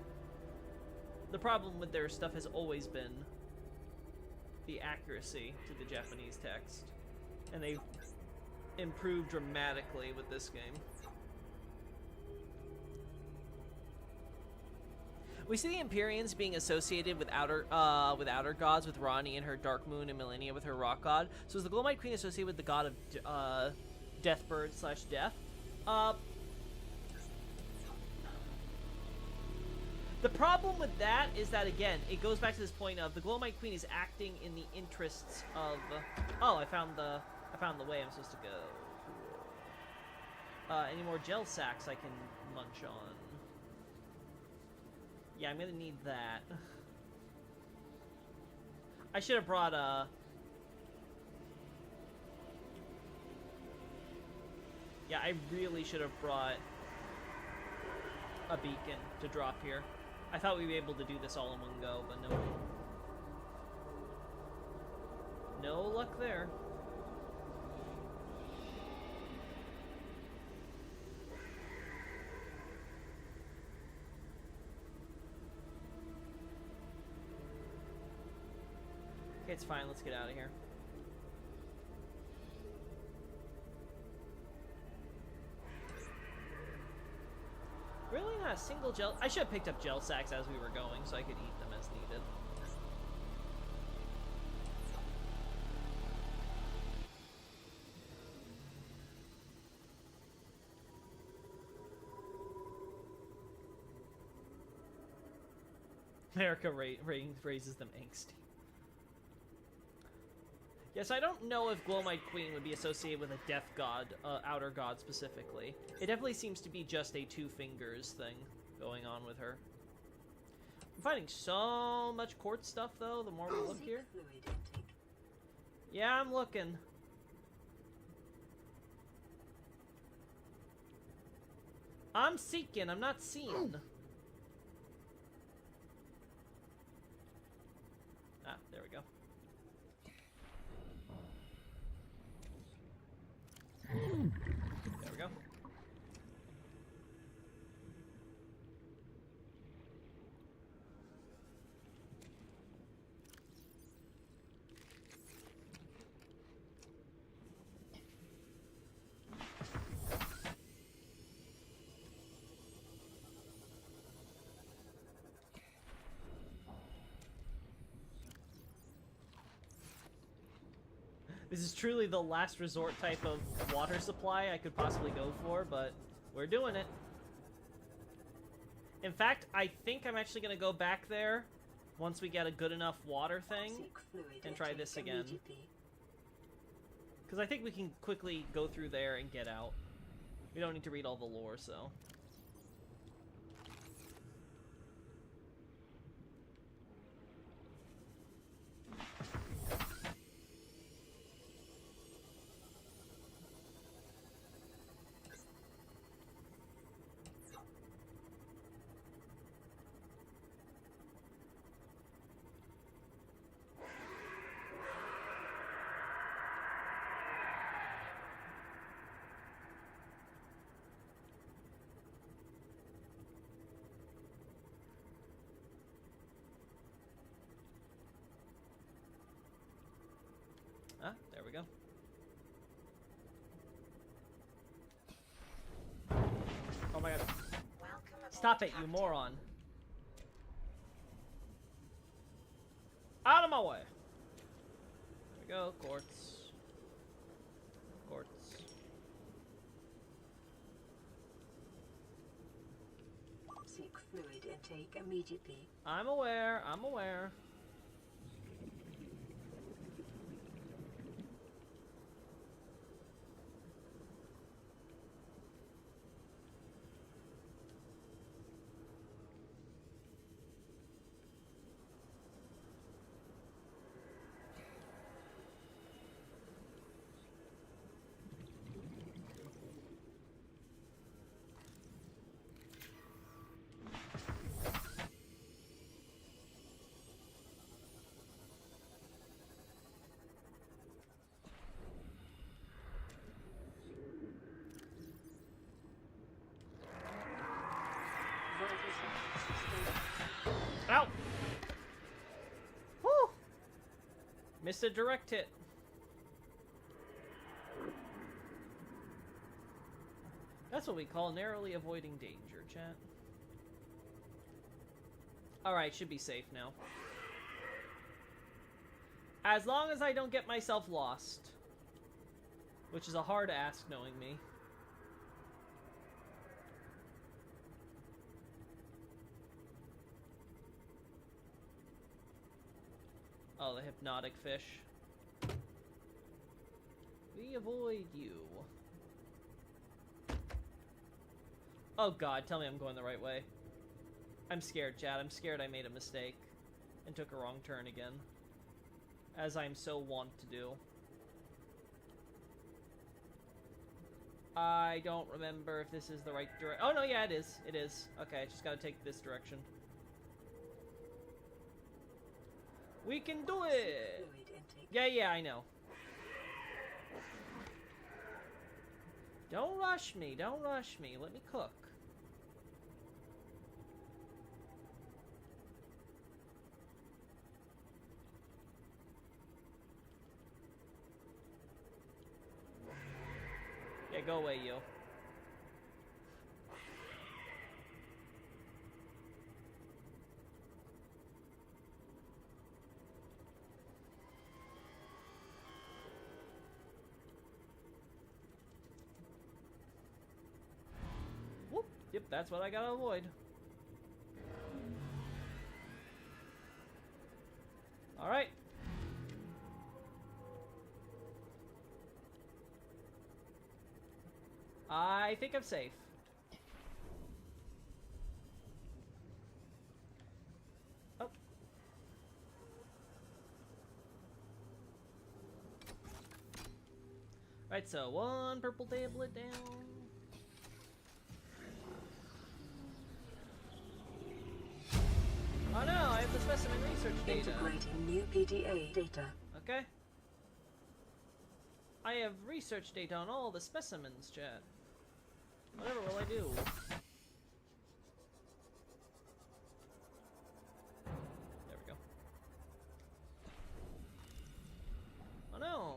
The problem with their stuff has always been the accuracy to the Japanese text. And they've improved dramatically with this game. We see the Empyreans being associated with outer gods, with Rani and her Dark Moon, and Millennia with her Rock God. So is the Glowmite Queen associated with the god of Deathbird / Death? The problem with that is that, again, it goes back to this point of the Glowmite Queen is acting in the interests of... Oh, I found the way I'm supposed to go. Cool. Any more gel sacks I can munch on? Yeah, I'm gonna need that. I should have brought Yeah, I really should have brought a beacon to drop here. I thought we'd be able to do this all in one go, but no. No luck there. Okay, it's fine. Let's get out of here. Really not a single gel... I should have picked up gel sacks as we were going so I could eat them as needed. America raises them angsty. Yes, I don't know if Glowmite Queen would be associated with a death god, outer god specifically. It definitely seems to be just a two fingers thing going on with her. I'm finding so much quartz stuff though, the more we look here. Fluid intake. Yeah, I'm looking. I'm seeking, I'm not seeing. Ah, there we go. There we go. This is truly the last resort type of water supply I could possibly go for, but we're doing it. In fact, I think I'm actually going to go back there once we get a good enough water thing Seek fluid and try intake this again. immediately. Because I think we can quickly go through there and get out. We don't need to read all the lore, so... Ah, there we go. Oh my god. Welcome aboard, Stop it, you Captain. moron. Out of my way. There we go, quartz. Quartz. Seek fluid intake immediately. I'm aware, I'm aware. Vital signs sustained. Ow! Woo! Missed a direct hit. That's what we call narrowly avoiding danger, chat. Alright, should be safe now. As long as I don't get myself lost. Which is a hard ask, knowing me. Oh, the hypnotic fish. We avoid you. Oh god, tell me I'm going the right way. I'm scared, Chad. I'm scared I made a mistake and took a wrong turn again. As I'm so wont to do. I don't remember if this is the right direction. Oh no, yeah, it is. It is. Okay, just gotta take this direction. We can do it! Fluid intake. Yeah, I know. Don't rush me, don't rush me. Let me cook. Yeah, go away, you. Whoop. Yep, that's what I gotta avoid. Alright. I think I'm safe. Oh. Right, so one purple tablet down. Oh no, I have the specimen research data. Integrating new PDA data. Okay. I have research data on all the specimens, chat. Whatever will I do? There we go. Oh no!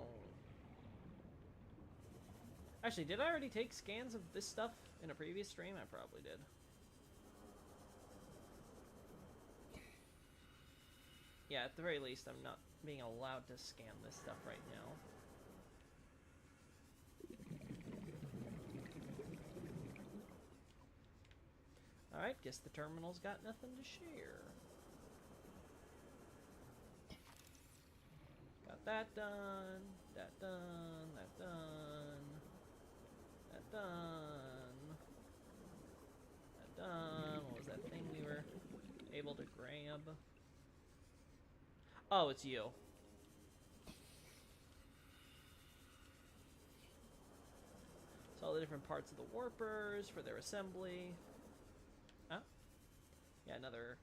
Actually, did I already take scans of this stuff in a previous stream? I probably did. Yeah, at the very least, I'm not being allowed to scan this stuff right now. Alright, guess the terminal's got nothing to share. Got that done, that done, that done, that done, that done. What was that thing we were able to grab? Oh, it's you. So all the different parts of the warpers for their assembly. Oh. Yeah, another...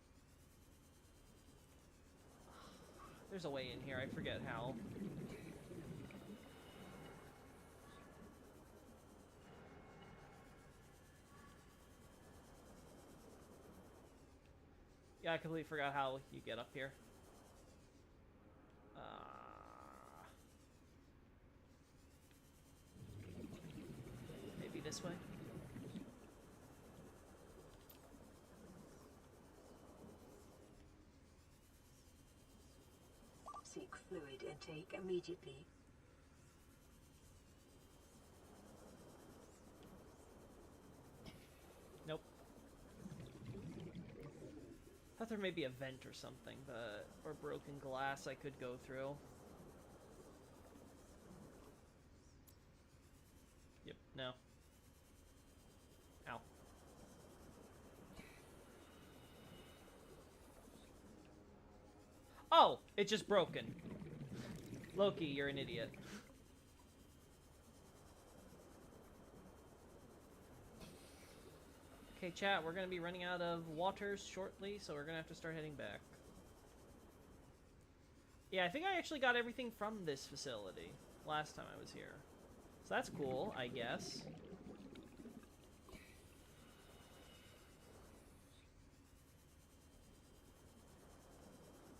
There's a way in here, I forget how. Yeah, I completely forgot how you get up here. Maybe this way? Seek fluid intake immediately. Nope. Thought there may be a vent or something, but or broken glass I could go through. Yep, no. Ow. Oh, it's just broken. Loki, you're an idiot. Okay, chat, we're gonna be running out of waters shortly, so we're gonna have to start heading back. Yeah, I think I actually got everything from this facility last time I was here. So that's cool, I guess.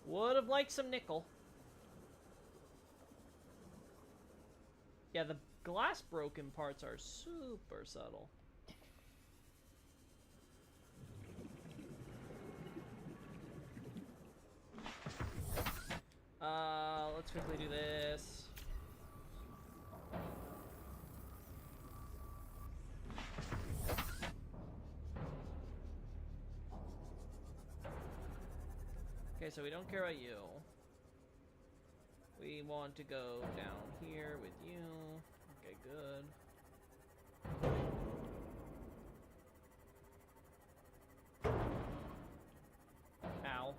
Would have liked some nickel. Yeah, the glass broken parts are super subtle. Let's quickly do this. Okay, so we don't care about you. We want to go down here with you. Okay, good. Ow.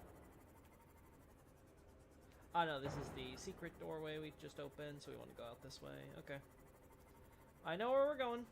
Oh no, this is the secret doorway we just opened, so we want to go out this way. Okay. I know where we're going.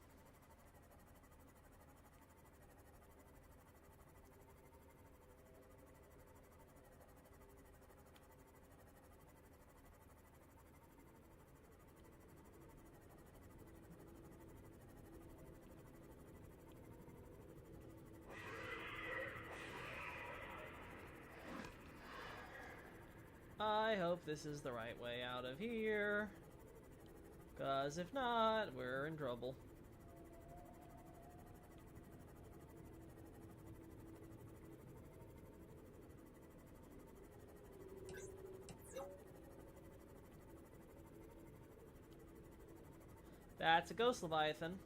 I hope this is the right way out of here. 'Cause if not, we're in trouble. That's a ghost Leviathan.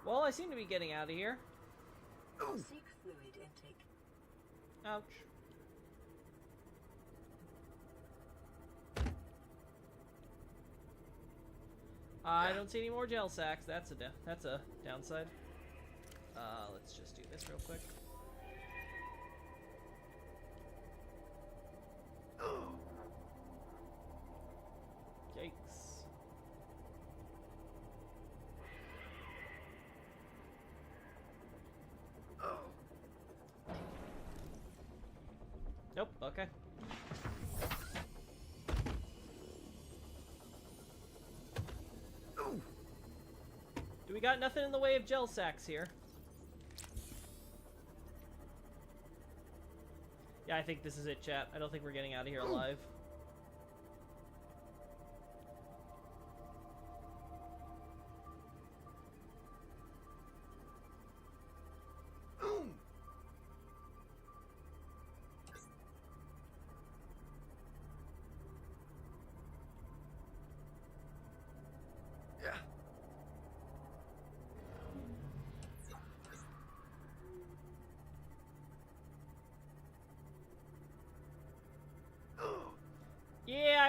Well, I seem to be getting out of here. Seek fluid intake. Ouch. I don't see any more gel sacks. That's a downside. Let's just do this real quick. Yikes. Nope, okay. Do we got nothing in the way of gel sacks here? Yeah, I think this is it, chat. I don't think we're getting out of here alive.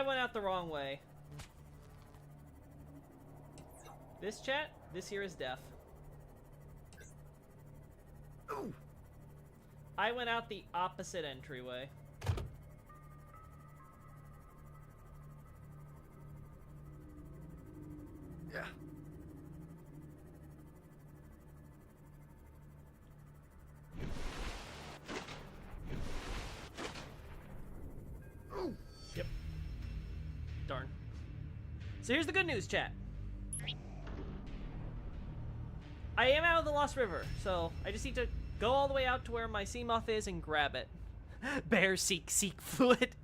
I went out the wrong way. This chat, this here is deaf. I went out the opposite entryway. Yeah. Yep. Darn. So here's the good news, chat. I am out of the Lost River, so I just need to go all the way out to where my Seamoth is and grab it. Bear seek fluid.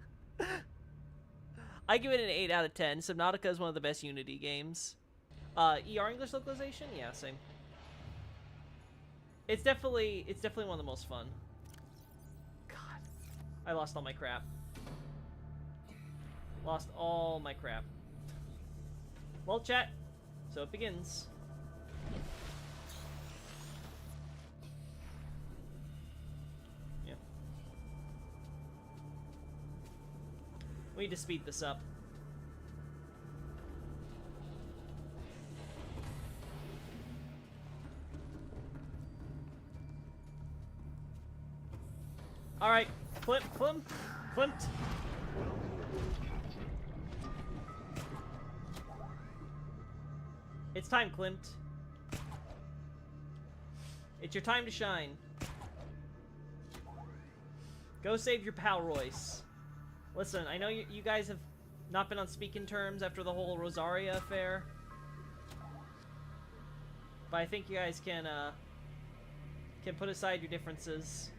I give it an 8 out of 10. Subnautica is one of the best Unity games. ER English localization? Yeah, same. It's definitely one of the most fun. God. I lost all my crap. Lost all my crap. Well, chat. So it begins. Yeah. We need to speed this up. All right, Klimt. It's time, Klimt. It's your time to shine. Go save your pal Royce. Listen, I know you guys have not been on speaking terms after the whole Rosaria affair, but I think you guys can put aside your differences.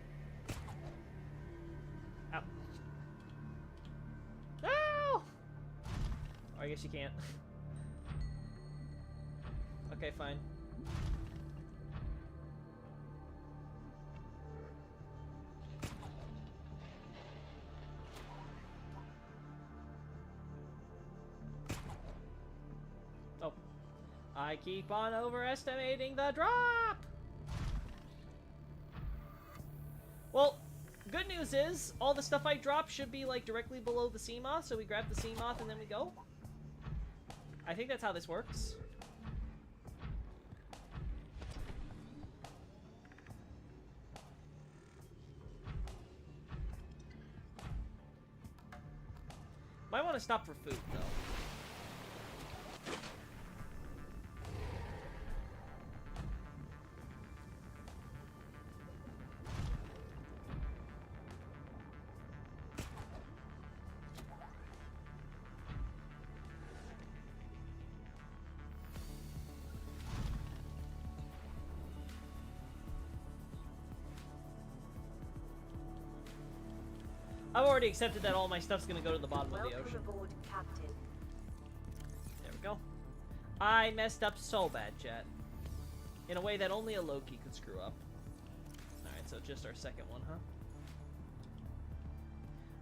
Ow. No! Oh, I guess you can't. Okay, fine. Oh. I keep on overestimating the drop! Well, good news is, all the stuff I drop should be, like, directly below the Seamoth, so we grab the Seamoth and then we go. I think that's how this works. Might want to stop for food, though. I've already accepted that all my stuff's gonna go to the bottom of the Welcome ocean. aboard, Captain. There we go. I messed up so bad, chat. In a way that only a Loki could screw up. Alright, so just our second one, huh?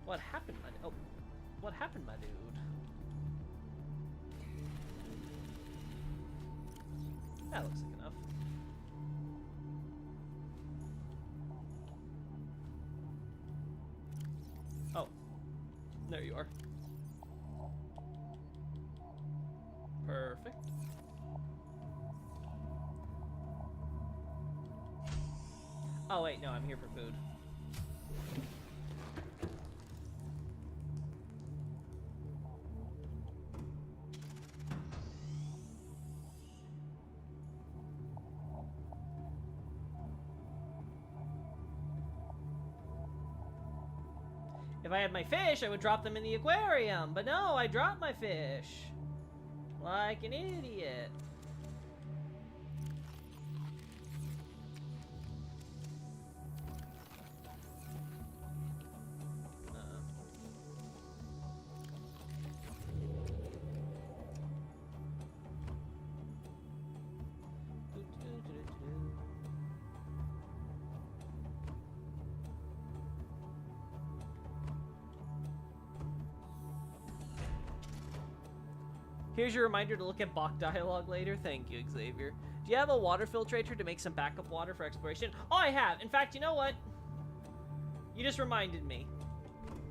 What happened, my oh. What happened, my dude? That looks like enough. Oh. There you are. Perfect. Oh wait, no, I'm here for food. If I had my fish, I would drop them in the aquarium, but no, I dropped my fish. Like an idiot. Here's your reminder to look at Bach dialogue later. Thank you, Xavier. Do you have a water filtrator to make some backup water for exploration? Oh, I have. In fact, you know what? You just reminded me.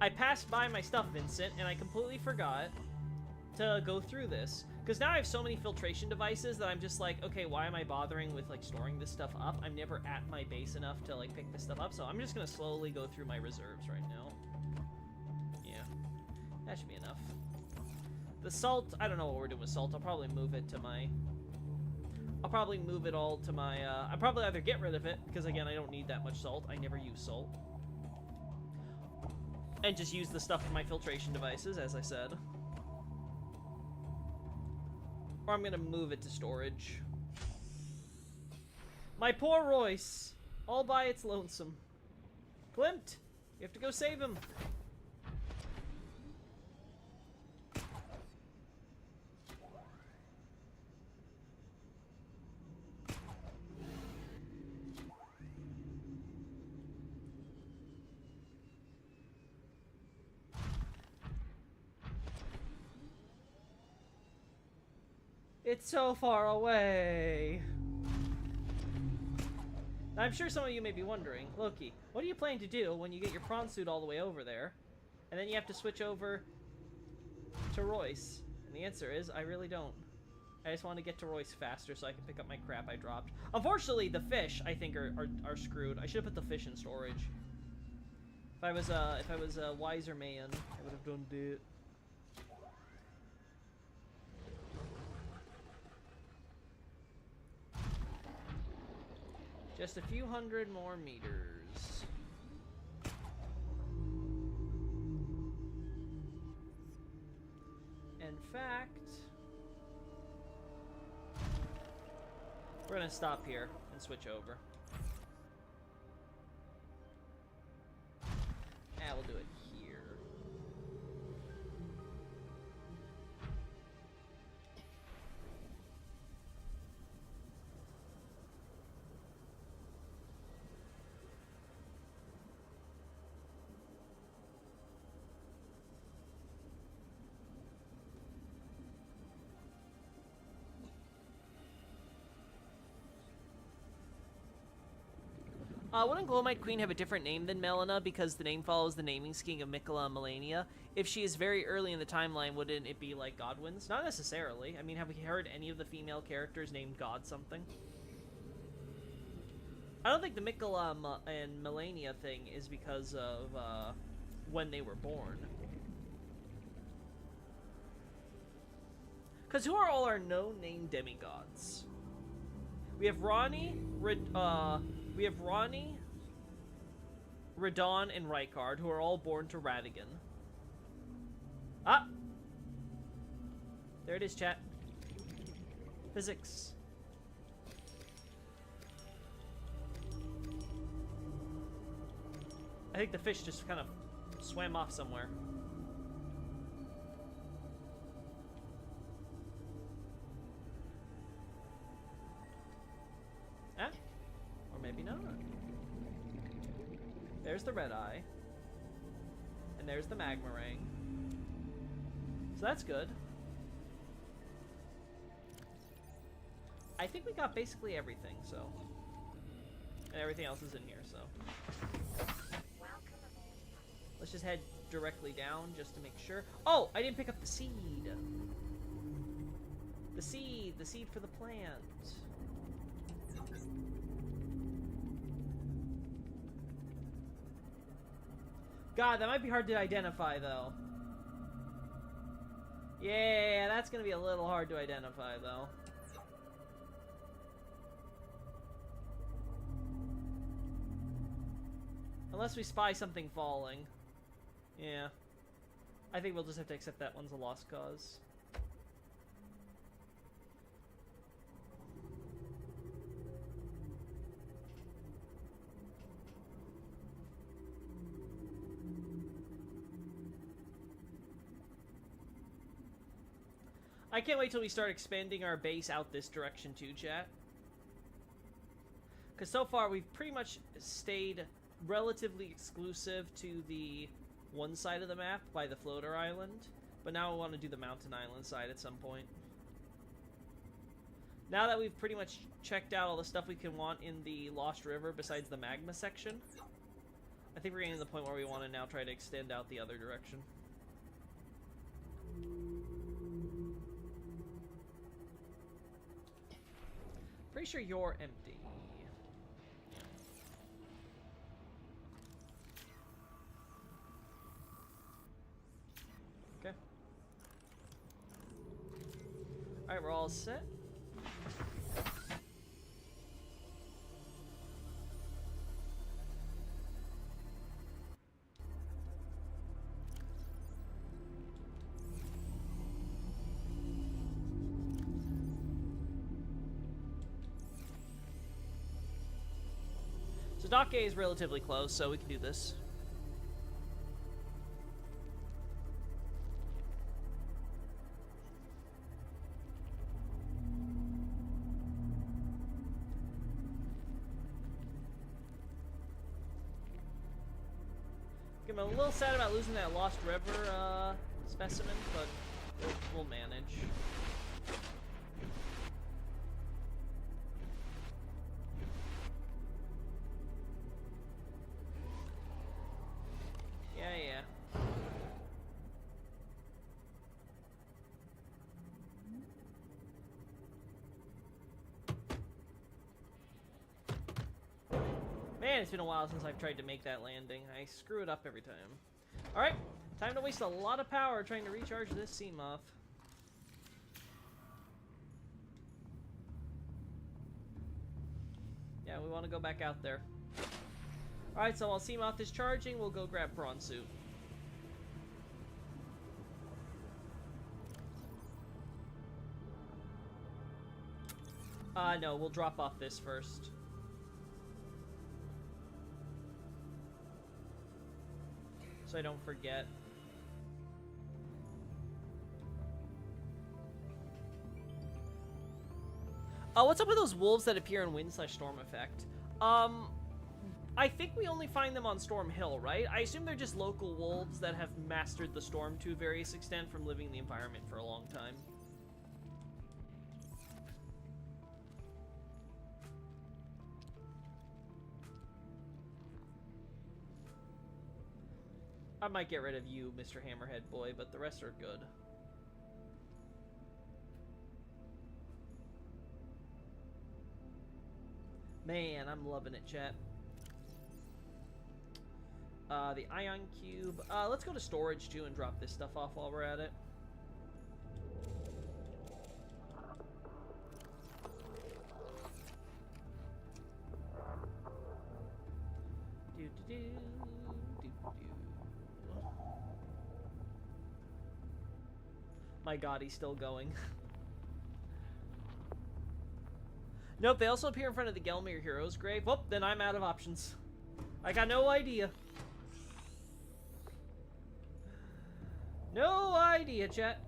I passed by my stuff, Vincent, and I completely forgot to go through this. Because now I have so many filtration devices that I'm just like, okay, why am I bothering with, like, storing this stuff up? I'm never at my base enough to, like, pick this stuff up, so I'm just gonna slowly go through my reserves right now. Yeah. That should be enough. The salt, I don't know what we're doing with salt. I'll probably move it to my... I'll probably move it all to my, I'll probably either get rid of it, because, again, I don't need that much salt. I never use salt. And just use the stuff in my filtration devices, as I said. Or I'm gonna move it to storage. My poor Royce, all by its lonesome. Klimt, you have to go save him. It's so far away. I'm sure some of you may be wondering, Loki, what do you plan to do when you get your prawn suit all the way over there, and then you have to switch over to Royce? And the answer is, I really don't. I just want to get to Royce faster so I can pick up my crap I dropped. Unfortunately, the fish, I think, are screwed. I should have put the fish in storage. If I was a wiser man, I would have done that. Just a few hundred more meters. In fact, we're gonna stop here and switch over. We'll do it here. Wouldn't Glowmite Queen have a different name than Melina because the name follows the naming scheme of Miquella and Melania? If she is very early in the timeline, wouldn't it be like Godwin's? Not necessarily. I mean, have we heard any of the female characters named God something? I don't think the Miquella and Melania thing is because of when they were born. Because who are all our no-name demigods? We have Ronnie, we have Ronnie, Radon, and Rykard, who are all born to Radigan. Ah! There it is, chat. Physics. I think the fish just kind of swam off somewhere. Ah? Or maybe not. There's the red eye. And there's the magma ring. So that's good. I think we got basically everything, so. And everything else is in here, so. Let's just head directly down just to make sure. Oh, I didn't pick up the seed. The seed for the plant. God, that might be hard to identify, though. Yeah, that's gonna be a little hard to identify, though. Unless we spy something falling. Yeah. I think we'll just have to accept that one's a lost cause. I can't wait till we start expanding our base out this direction too, chat. Because so far we've pretty much stayed relatively exclusive to the one side of the map by the floater island. But now I want to do the mountain island side at some point. Now that we've pretty much checked out all the stuff we can want in the Lost River besides the magma section, I think we're getting to the point where we want to now try to extend out the other direction. Pretty sure you're empty. Okay. Alright, we're all set. So Dock A is relatively close, so we can do this. I'm a little sad about losing that Lost River specimen, but we'll manage. Yeah. Man, it's been a while since I've tried to make that landing. I screw it up every time. Alright, time to waste a lot of power trying to recharge this Seamoth. Yeah, we want to go back out there. Alright, so while Seamoth is charging, we'll go grab Prawn Suit. No, we'll drop off this first. So I don't forget. What's up with those wolves that appear in Wind/Storm effect? I think we only find them on Storm Hill, right? I assume they're just local wolves that have mastered the storm to various extent from living in the environment for a long time. I might get rid of you, Mr. Hammerhead Boy, but the rest are good. Man, I'm loving it, chat. The Ion Cube. Let's go to storage, too, and drop this stuff off while we're at it. My god, he's still going. Nope, they also appear in front of the Gelmir Hero's grave. Well, then I'm out of options. I got no idea. No idea, chat.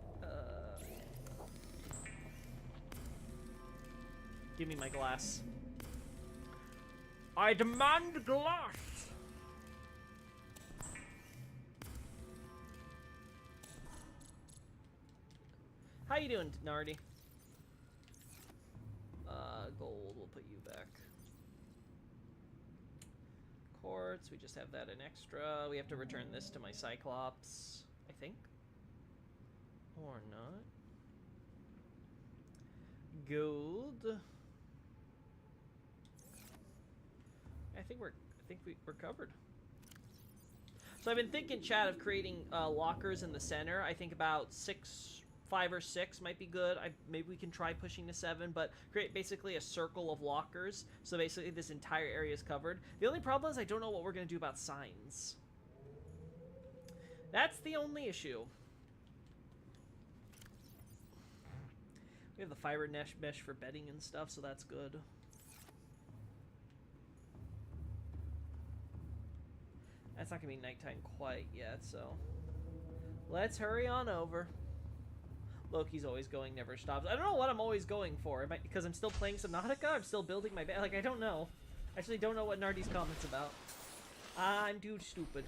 Give me my glass. I demand glass! How you doing, Nardi? Gold, we'll put you back. Quartz, we just have that in extra. We have to return this to my Cyclops, I think. Or not. Gold. I think we're covered. So I've been thinking, chat, of creating lockers in the center. I think about 5 or 6 might be good. Maybe we can try pushing to 7, but create basically a circle of lockers. So basically this entire area is covered. The only problem is I don't know what we're going to do about signs. That's the only issue. We have the fiber mesh for bedding and stuff, so that's good. That's not going to be nighttime quite yet, so let's hurry on over. Loki's always going, never stops. I don't know what I'm always going for. Because I'm still playing Subnautica? I'm still building my bed. Like, I don't know. I actually don't know what Nardi's comment's about. I'm too stupid.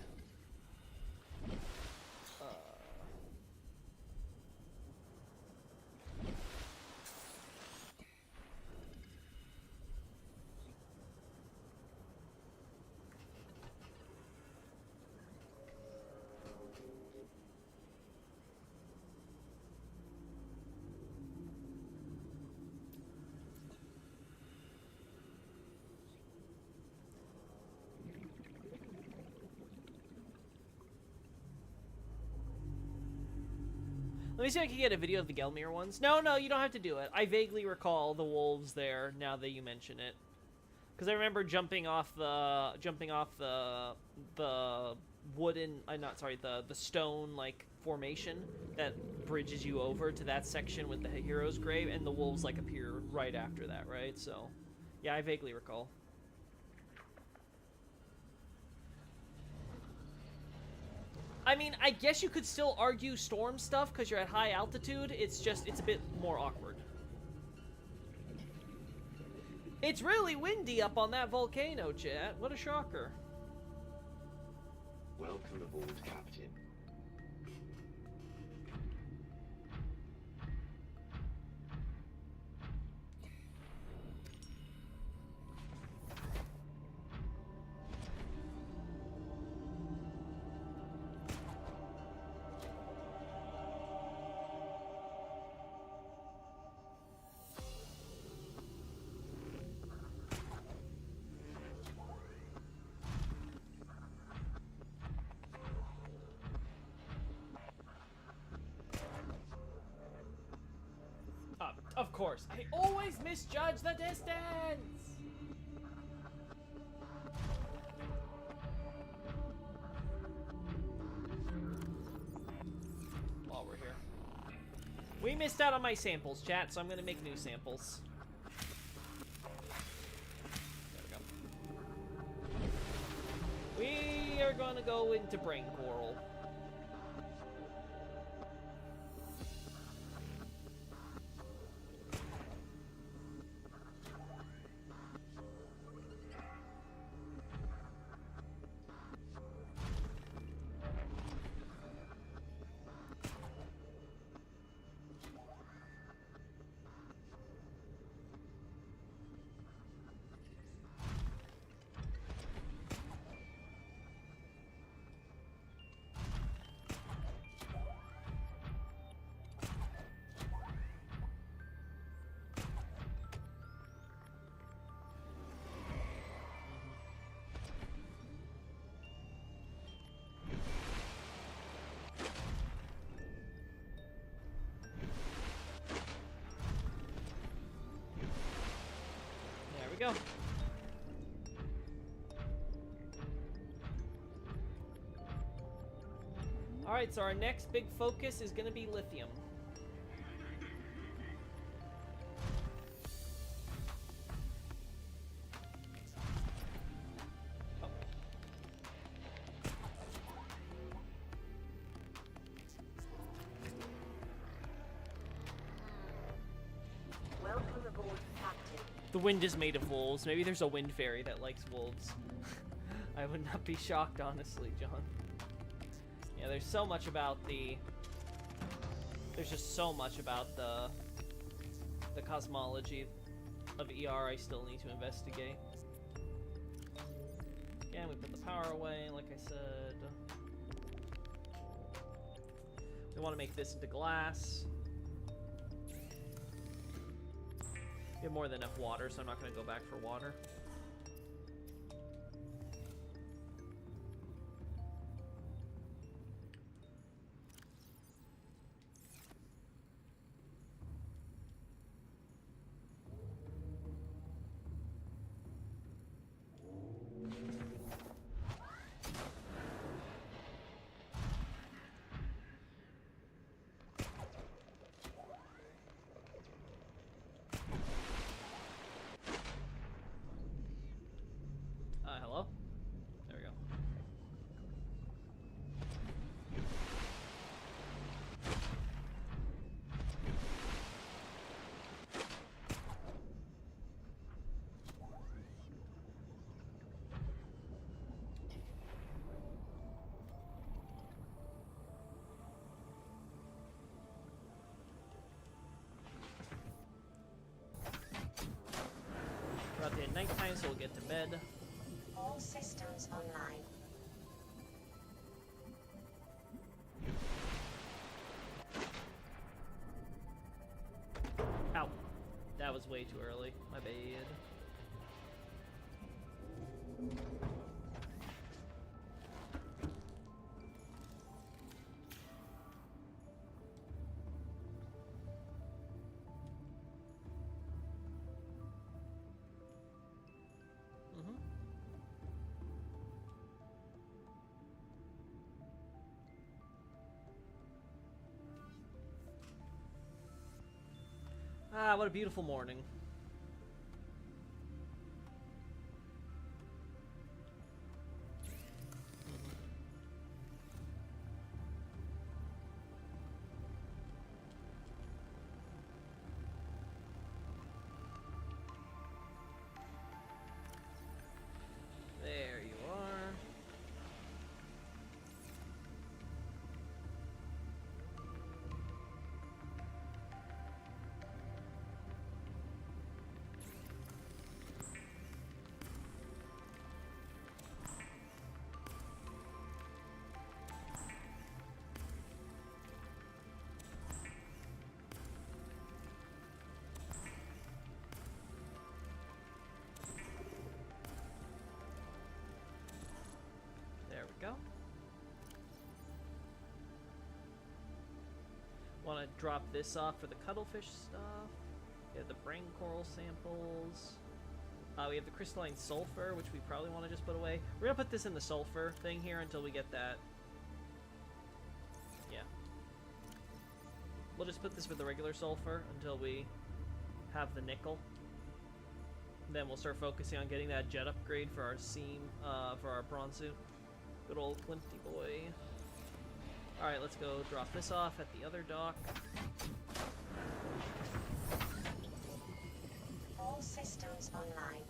Let me see if I can get a video of the Gelmir ones. No, you don't have to do it. I vaguely recall the wolves there now that you mention it. Because I remember jumping off the wooden, the stone, like, formation that bridges you over to that section with the hero's grave, and the wolves, like, appear right after that, right? So, yeah, I vaguely recall. I mean, I guess you could still argue storm stuff because you're at high altitude. It's just, it's a bit more awkward. It's really windy up on that volcano, chat. What a shocker. Welcome aboard, Captain. Of course, I always misjudge the distance! While we're here. We missed out on my samples, chat, so I'm gonna make new samples. There we go. We are gonna go into brain coral. Go. Alright, so our next big focus is going to be lithium. The wind is made of wolves. Maybe there's a wind fairy that likes wolves. I would not be shocked, honestly, John. Yeah, there's so much about the... There's just so much about the cosmology of ER I still need to investigate. Yeah, we put the power away, like I said. We want to make this into glass. We have more than enough water, so I'm not going to go back for water. Hello? There we go. We're out there at nighttime, so we'll get to bed. All systems online. Ow. That was way too early. My bad. Ah, what a beautiful morning. There you are. There we go. Want to drop this off for the cuttlefish stuff. We have the brain coral samples. We have the crystalline sulfur, which we probably want to just put away. We're gonna put this in the sulfur thing here until we get that. Yeah. We'll just put this with the regular sulfur until we have the nickel. Then we'll start focusing on getting that jet upgrade for our seam, for our prawn suit. Good old Climpty boy. Alright, let's go drop this off at the other dock. All systems online.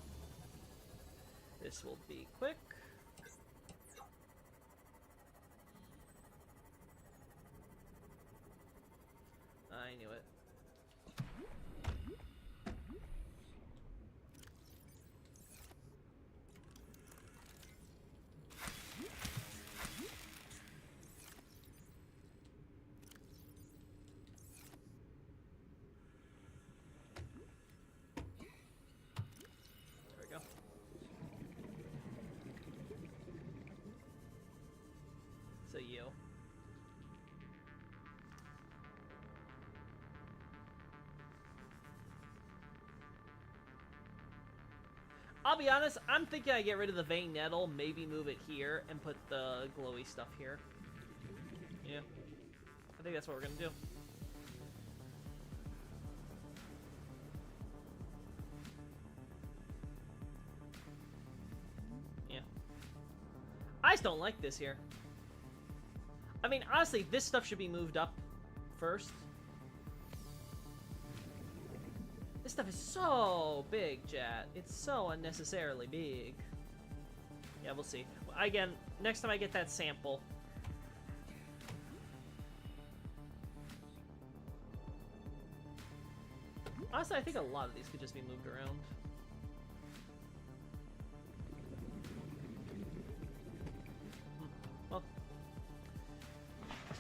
This will be quick. I knew it. There we go. So you. I'll be honest, I'm thinking I get rid of the vein nettle, maybe move it here, and put the glowy stuff here. Yeah. I think that's what we're gonna do. Yeah. I just don't like this here. I mean, honestly, this stuff should be moved up first. This stuff is so big, chat. It's so unnecessarily big. Yeah, we'll see. Again, next time I get that sample. Honestly, I think a lot of these could just be moved around. Well,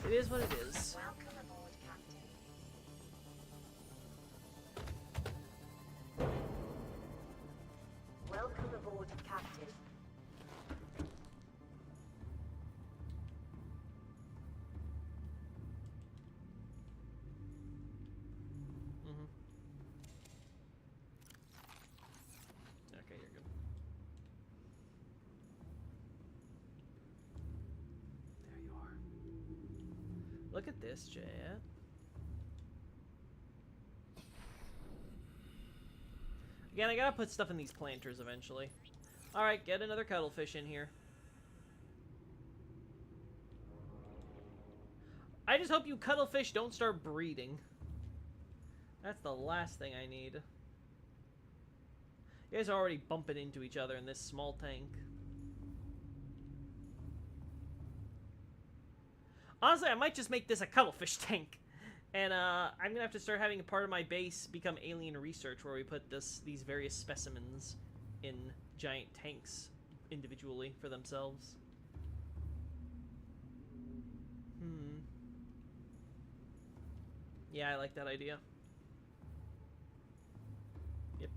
it is what it is. Welcome aboard, Captain. Welcome aboard, Captain. Mm-hmm. Okay, you're good. There you are. Look at this, Jet. Again, I gotta put stuff in these planters eventually. Alright, get another cuttlefish in here. I just hope you cuttlefish don't start breeding. That's the last thing I need. You guys are already bumping into each other in this small tank. Honestly, I might just make this a cuttlefish tank. And I'm gonna have to start having a part of my base become alien research, where we put these various specimens in giant tanks individually for themselves. Yeah, I like that idea. Yep.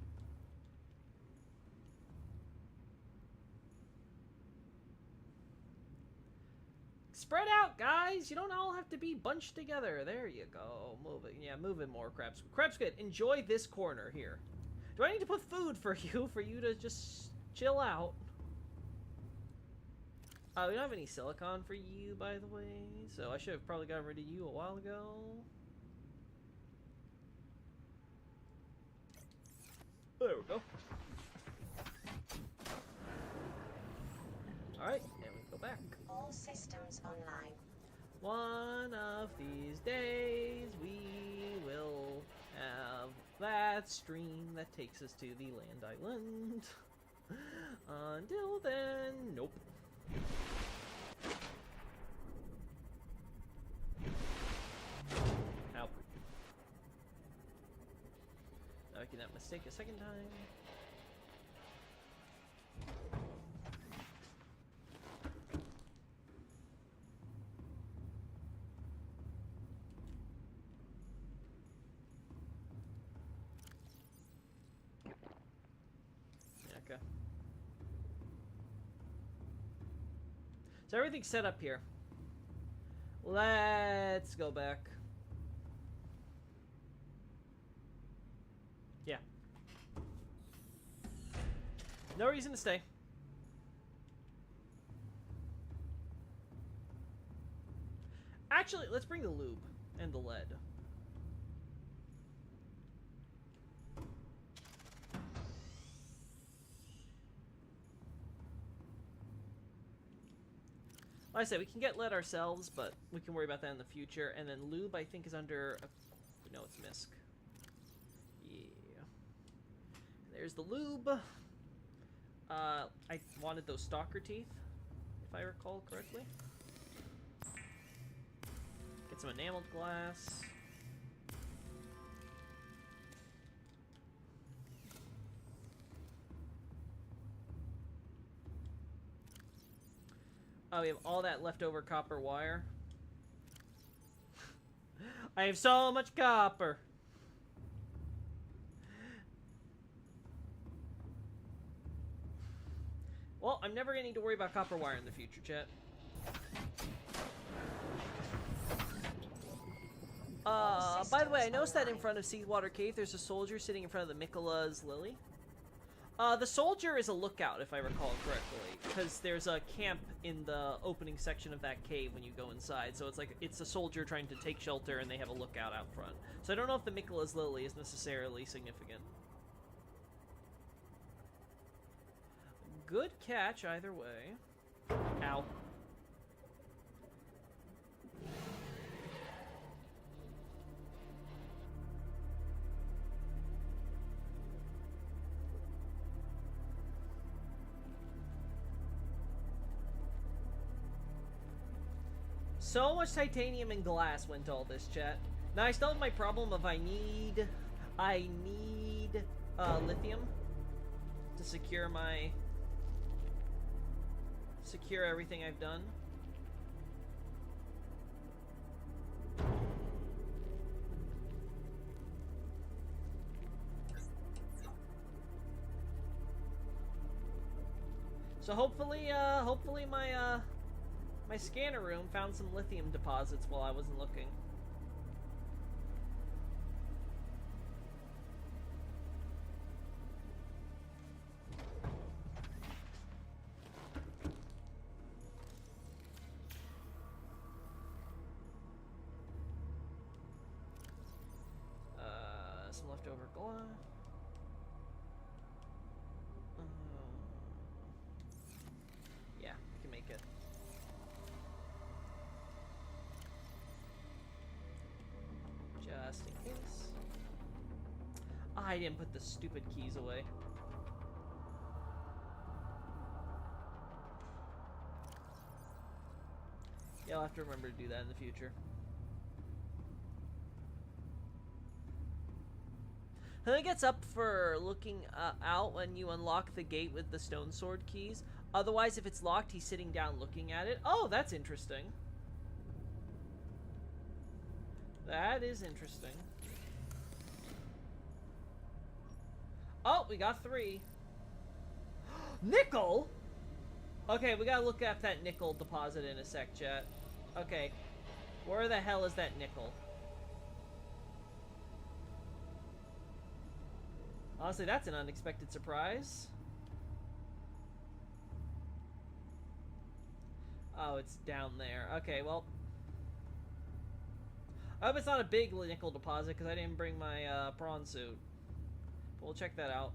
Spread out, guys! You don't all have to be bunched together. There you go. Move it. Yeah, move it more, Krebs. Krebs, good. Enjoy this corner here. Do I need to put food for you to just chill out? We don't have any silicon for you, by the way, so I should have probably gotten rid of you a while ago. There we go. Alright, and we go back. All systems online. One of these days we will have that stream that takes us to the land island. Until then, nope. Ow. Making that mistake a second time. Okay. So everything's set up here. Let's go back. Yeah. No reason to stay. Actually, let's bring the lube and the lead. Like I said, we can get lead ourselves, but we can worry about that in the future. And then lube, I think, is under... no, it's misc. Yeah. There's the lube. I wanted those stalker teeth, if I recall correctly. Get some enameled glass. Oh, we have all that leftover copper wire. I have so much copper. Well, I'm never going to need to worry about copper wire in the future, chat. By the way, I noticed that in front of Seawater Cave, there's a soldier sitting in front of the Mikola's Lily. The soldier is a lookout, if I recall correctly, because there's a camp in the opening section of that cave when you go inside, so it's a soldier trying to take shelter, and they have a lookout out front. So I don't know if the Mikola's Lily is necessarily significant. Good catch either way. Ow. So much titanium and glass went to all this, chat. Now I still have my problem of I need lithium to secure everything I've done. So hopefully my scanner room found some lithium deposits while I wasn't looking. Some leftover glass. Yeah, we can make it. Just in case. I didn't put the stupid keys away. Yeah, I'll have to remember to do that in the future. I think it's up for looking out when you unlock the gate with the stone sword keys. Otherwise, if it's locked, he's sitting down looking at it. Oh, that's interesting. That is interesting. Oh, we got 3. Nickel? Okay, we gotta look at that nickel deposit in a sec, chat. Okay. Where the hell is that nickel? Honestly, that's an unexpected surprise. Oh, it's down there. Okay, well. I hope it's not a big nickel deposit because I didn't bring my prawn suit. But we'll check that out.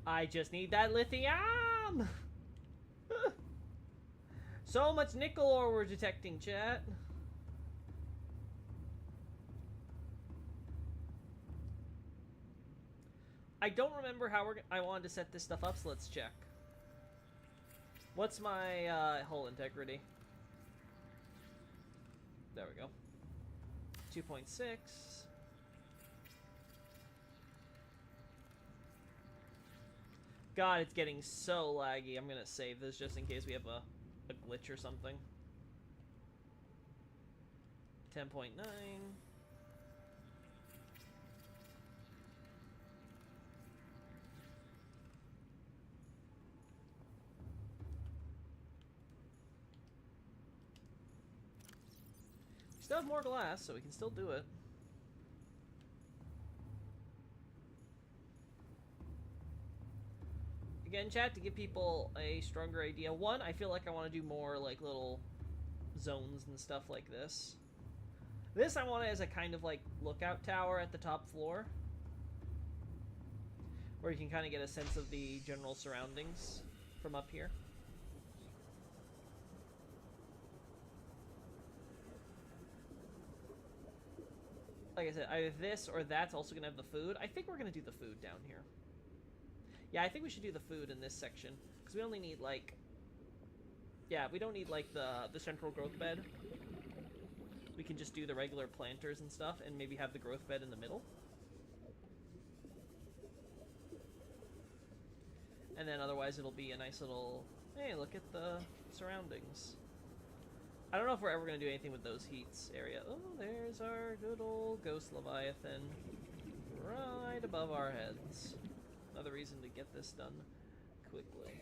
I just need that lithium! So much nickel ore we're detecting, chat. I don't remember how I wanted to set this stuff up, so let's check. What's my hull integrity? There we go. 2.6. God, it's getting so laggy. I'm gonna save this just in case we have a glitch or something. 10.9. We still have more glass, so we can still do it. Again, chat, to give people a stronger idea. One, I feel like I want to do more like little zones and stuff like this. This I want it as a kind of like lookout tower at the top floor, where you can kind of get a sense of the general surroundings from up here. Like I said, either this or that's also gonna have the food. I think we're gonna do the food down here. Yeah, I think we should do the food in this section, because we only need, like... Yeah, we don't need, like, the central growth bed. We can just do the regular planters and stuff, and maybe have the growth bed in the middle. And then otherwise it'll be a nice little... Hey, look at the surroundings. I don't know if we're ever going to do anything with those heats area. Oh, there's our good old Ghost Leviathan. Right above our heads. Another reason to get this done quickly.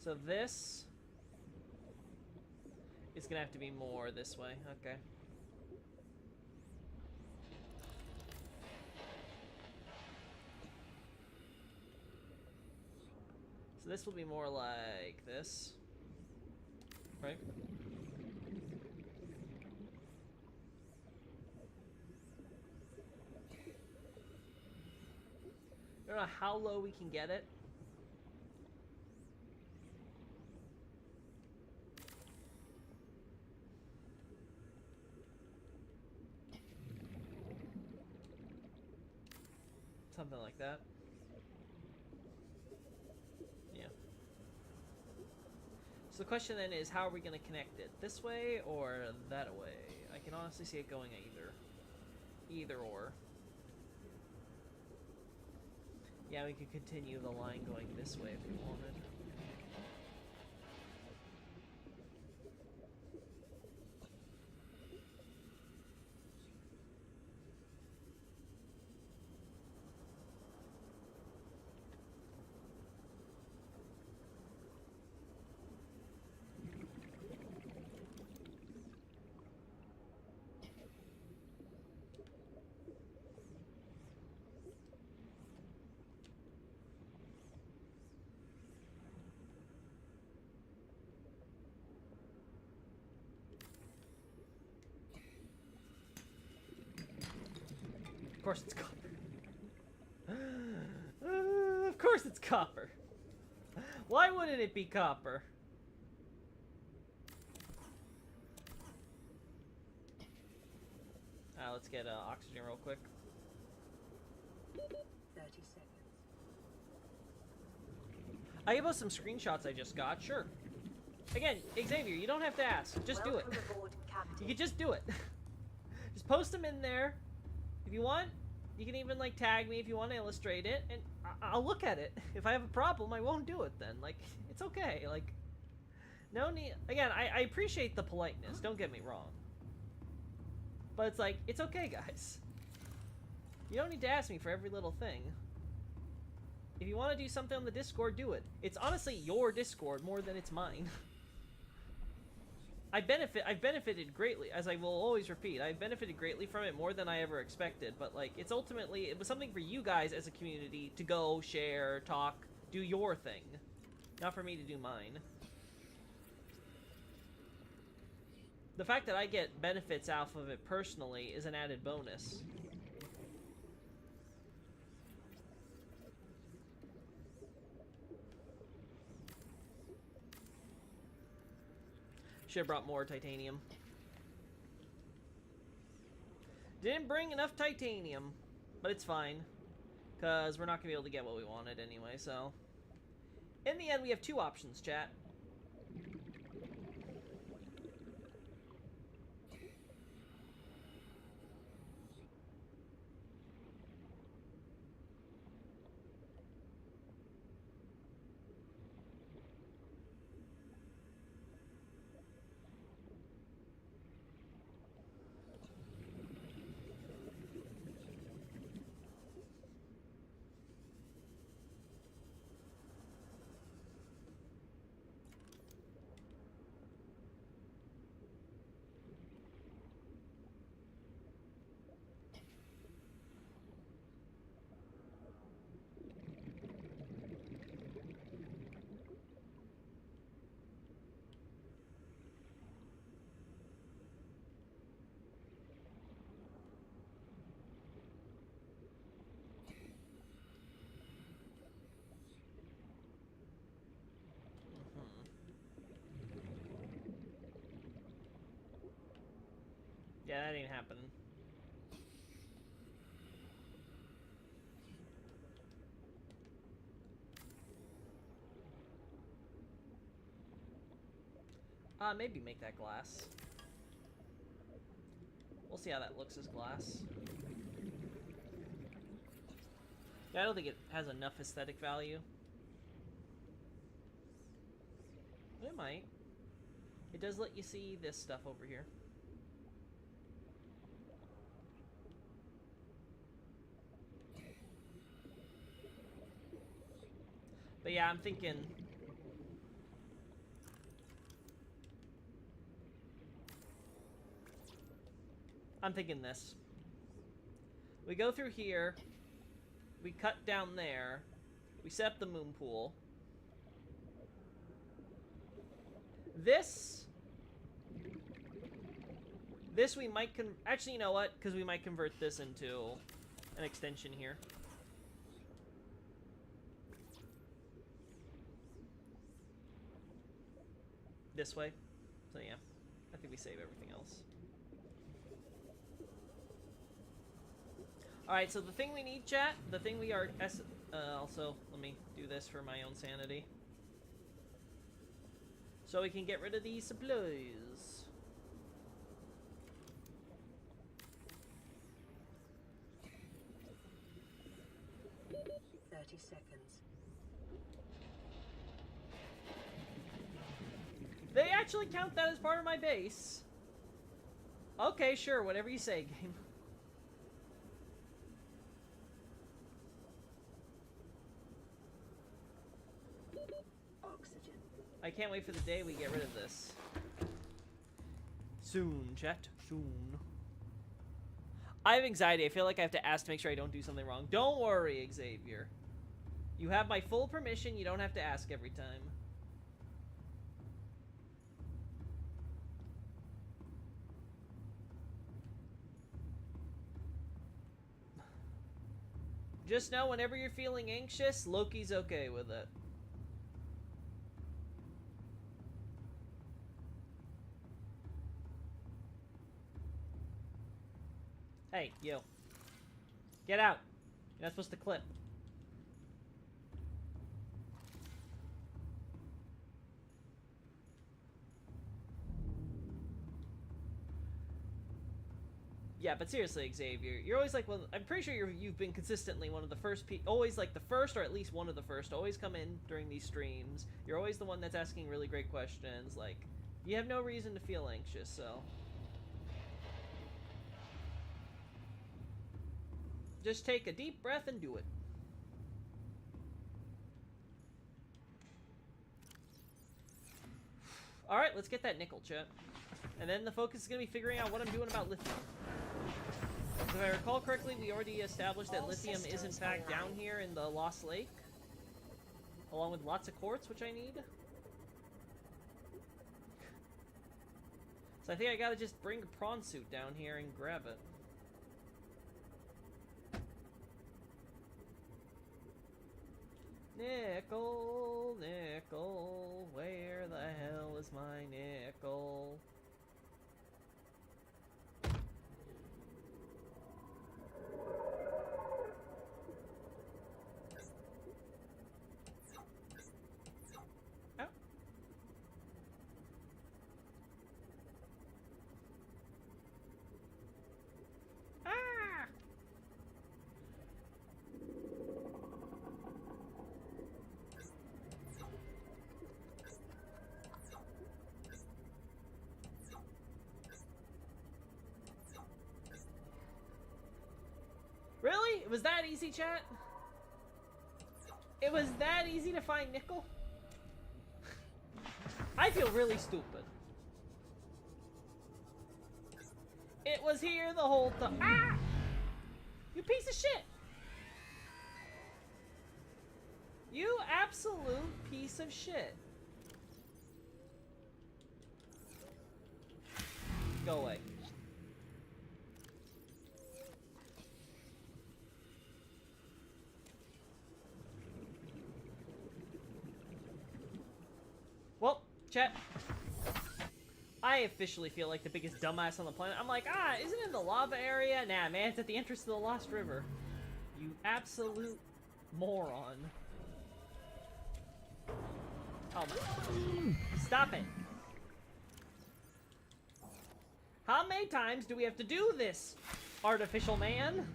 So this is gonna have to be more this way. Okay. So this will be more like this, right? I don't know how low we can get it. Something like that. Yeah. So the question then is, how are we going to connect it? This way or that way? I can honestly see it going either. Either or. Yeah, we could continue the line going this way if we wanted. Of course it's copper. Of course it's copper. Why wouldn't it be copper? Let's get oxygen real quick. 30 seconds. I give us some screenshots I just got. Sure. Again, Xavier, you don't have to ask. Just do it. Welcome aboard, Captain. You can just do it. Just post them in there. If you want, you can even, like, tag me if you want to illustrate it, and I'll look at it. If I have a problem, I won't do it then. Like, it's okay. Like, no need... Again, I appreciate the politeness. Don't get me wrong. But it's like, it's okay, guys. You don't need to ask me for every little thing. If you want to do something on the Discord, do it. It's honestly your Discord more than it's mine. I've benefited greatly, as I will always repeat. I've benefited greatly from it more than I ever expected. But like, it was something for you guys as a community to go, share, talk, do your thing. Not for me to do mine. The fact that I get benefits off of it personally is an added bonus. Should've brought more titanium. Didn't bring enough titanium, but it's fine. Because we're not going to be able to get what we wanted anyway, so... In the end, we have two options, chat. Yeah, that ain't happening. Maybe make that glass. We'll see how that looks as glass. Yeah, I don't think it has enough aesthetic value. But it might. It does let you see this stuff over here. But yeah, I'm thinking... this. We go through here. We cut down there. We set up the moon pool. This we might actually, you know what? Because we might convert this into an extension here. This way. So yeah, I think we save everything else. Alright, so the thing we need, chat, the thing we are... also, let me do this for my own sanity. So we can get rid of these supplies. Seconds. They actually count that as part of my base. Okay, sure, whatever you say, game. Oxygen. I can't wait for the day we get rid of this. Soon, chat. Soon. I have anxiety. I feel like I have to ask to make sure I don't do something wrong. Don't worry, Xavier. You have my full permission. You don't have to ask every time. Just know whenever you're feeling anxious, Loki's okay with it. Hey, you. Get out. You're not supposed to clip. Yeah, but seriously, Xavier, you're always like, well, I'm pretty sure you've been consistently one of the first always like the first, or at least one of the first, to always come in during these streams. You're always the one that's asking really great questions. Like, you have no reason to feel anxious, so. Just take a deep breath and do it. Alright, let's get that nickel, chat. And then the focus is going to be figuring out what I'm doing about lithium. If I recall correctly, we already established that lithium is in fact down here in the Lost Lake. Along with lots of quartz, which I need. So I think I gotta just bring a prawn suit down here and grab it. Nickel, nickel, where the hell is my nickel? Oh. Ah! Really? It was that easy, chat? It was that easy to find nickel? I feel really stupid. It was here the whole time. Ah! You piece of shit! You absolute piece of shit. Go away. Well, chat. I officially feel like the biggest dumbass on the planet. I'm like, isn't it in the lava area? Nah, man, it's at the entrance to the Lost River. You absolute moron. Oh my. Stop it. How many times do we have to do this, artificial man?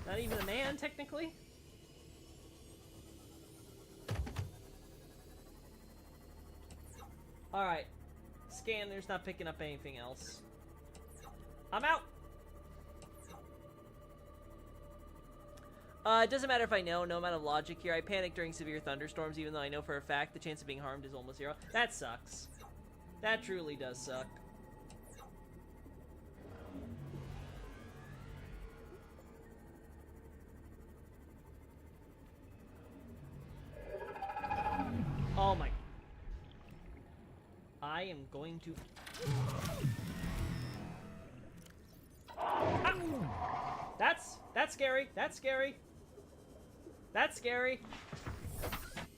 Not even a man, technically. Alright. Scanner's not picking up anything else. I'm out! It doesn't matter if I know, no amount of logic here. I panic during severe thunderstorms, even though I know for a fact the chance of being harmed is almost zero. That sucks. That truly does suck. Oh my... I am going to... Ah! That's scary. That's scary. That's scary.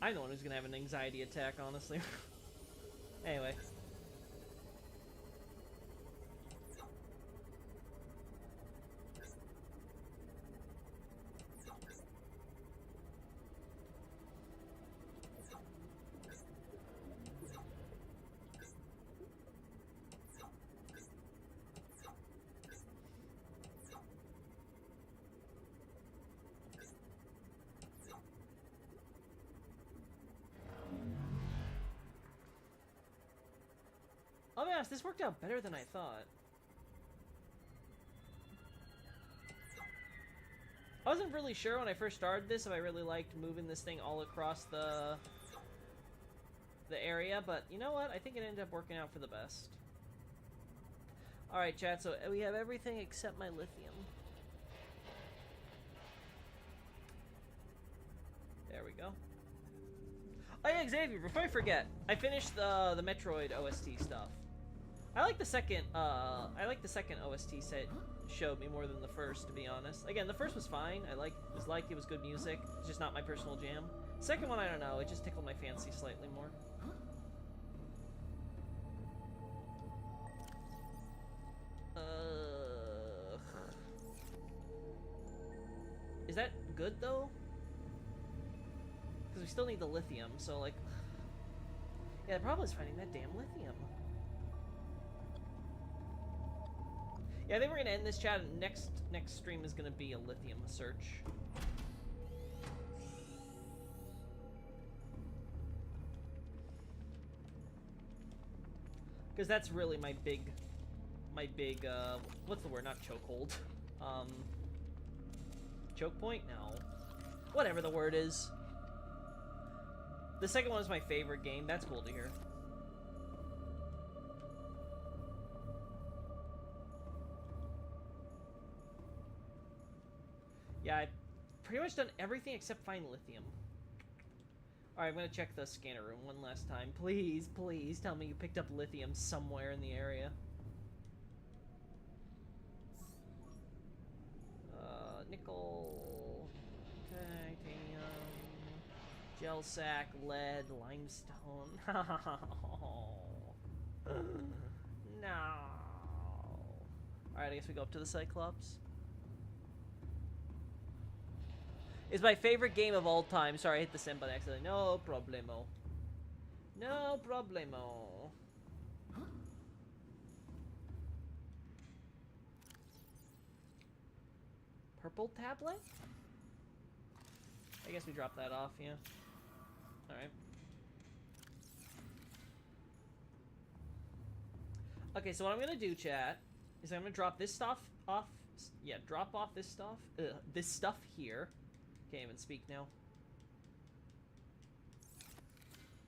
I'm the one who's gonna have an anxiety attack, honestly. Anyway. I'll be honest, this worked out better than I thought. I wasn't really sure when I first started this if I really liked moving this thing all across the area, but you know what? I think it ended up working out for the best. Alright, chat, so we have everything except my lithium. There we go. Oh yeah, Xavier, before I forget, I finished the Metroid OST stuff. I like the second OST set showed me more than the first, to be honest. Again, the first was fine. It was good music. It's just not my personal jam. Second one, I don't know. It just tickled my fancy slightly more. Is that good though? Because we still need the lithium, so like... Yeah, the problem is finding that damn lithium. Yeah, I think we're gonna end this chat, and next stream is gonna be a lithium search. Because that's really my big, what's the word? Not chokehold. Choke point? No. Whatever the word is. The second one is my favorite game. That's cool to hear. Yeah, I've pretty much done everything except find lithium. Alright, I'm gonna check the scanner room one last time. Please, please tell me you picked up lithium somewhere in the area. Nickel, titanium, gel sack, lead, limestone. No. Alright, I guess we go up to the Cyclops. It's my favorite game of all time. Sorry, I hit the send button accidentally. No problemo. No problemo. Purple tablet? I guess we drop that off, yeah. Alright. Okay, so what I'm gonna do, chat, is I'm gonna drop this stuff off. Yeah, drop off this stuff here. Can't even speak now.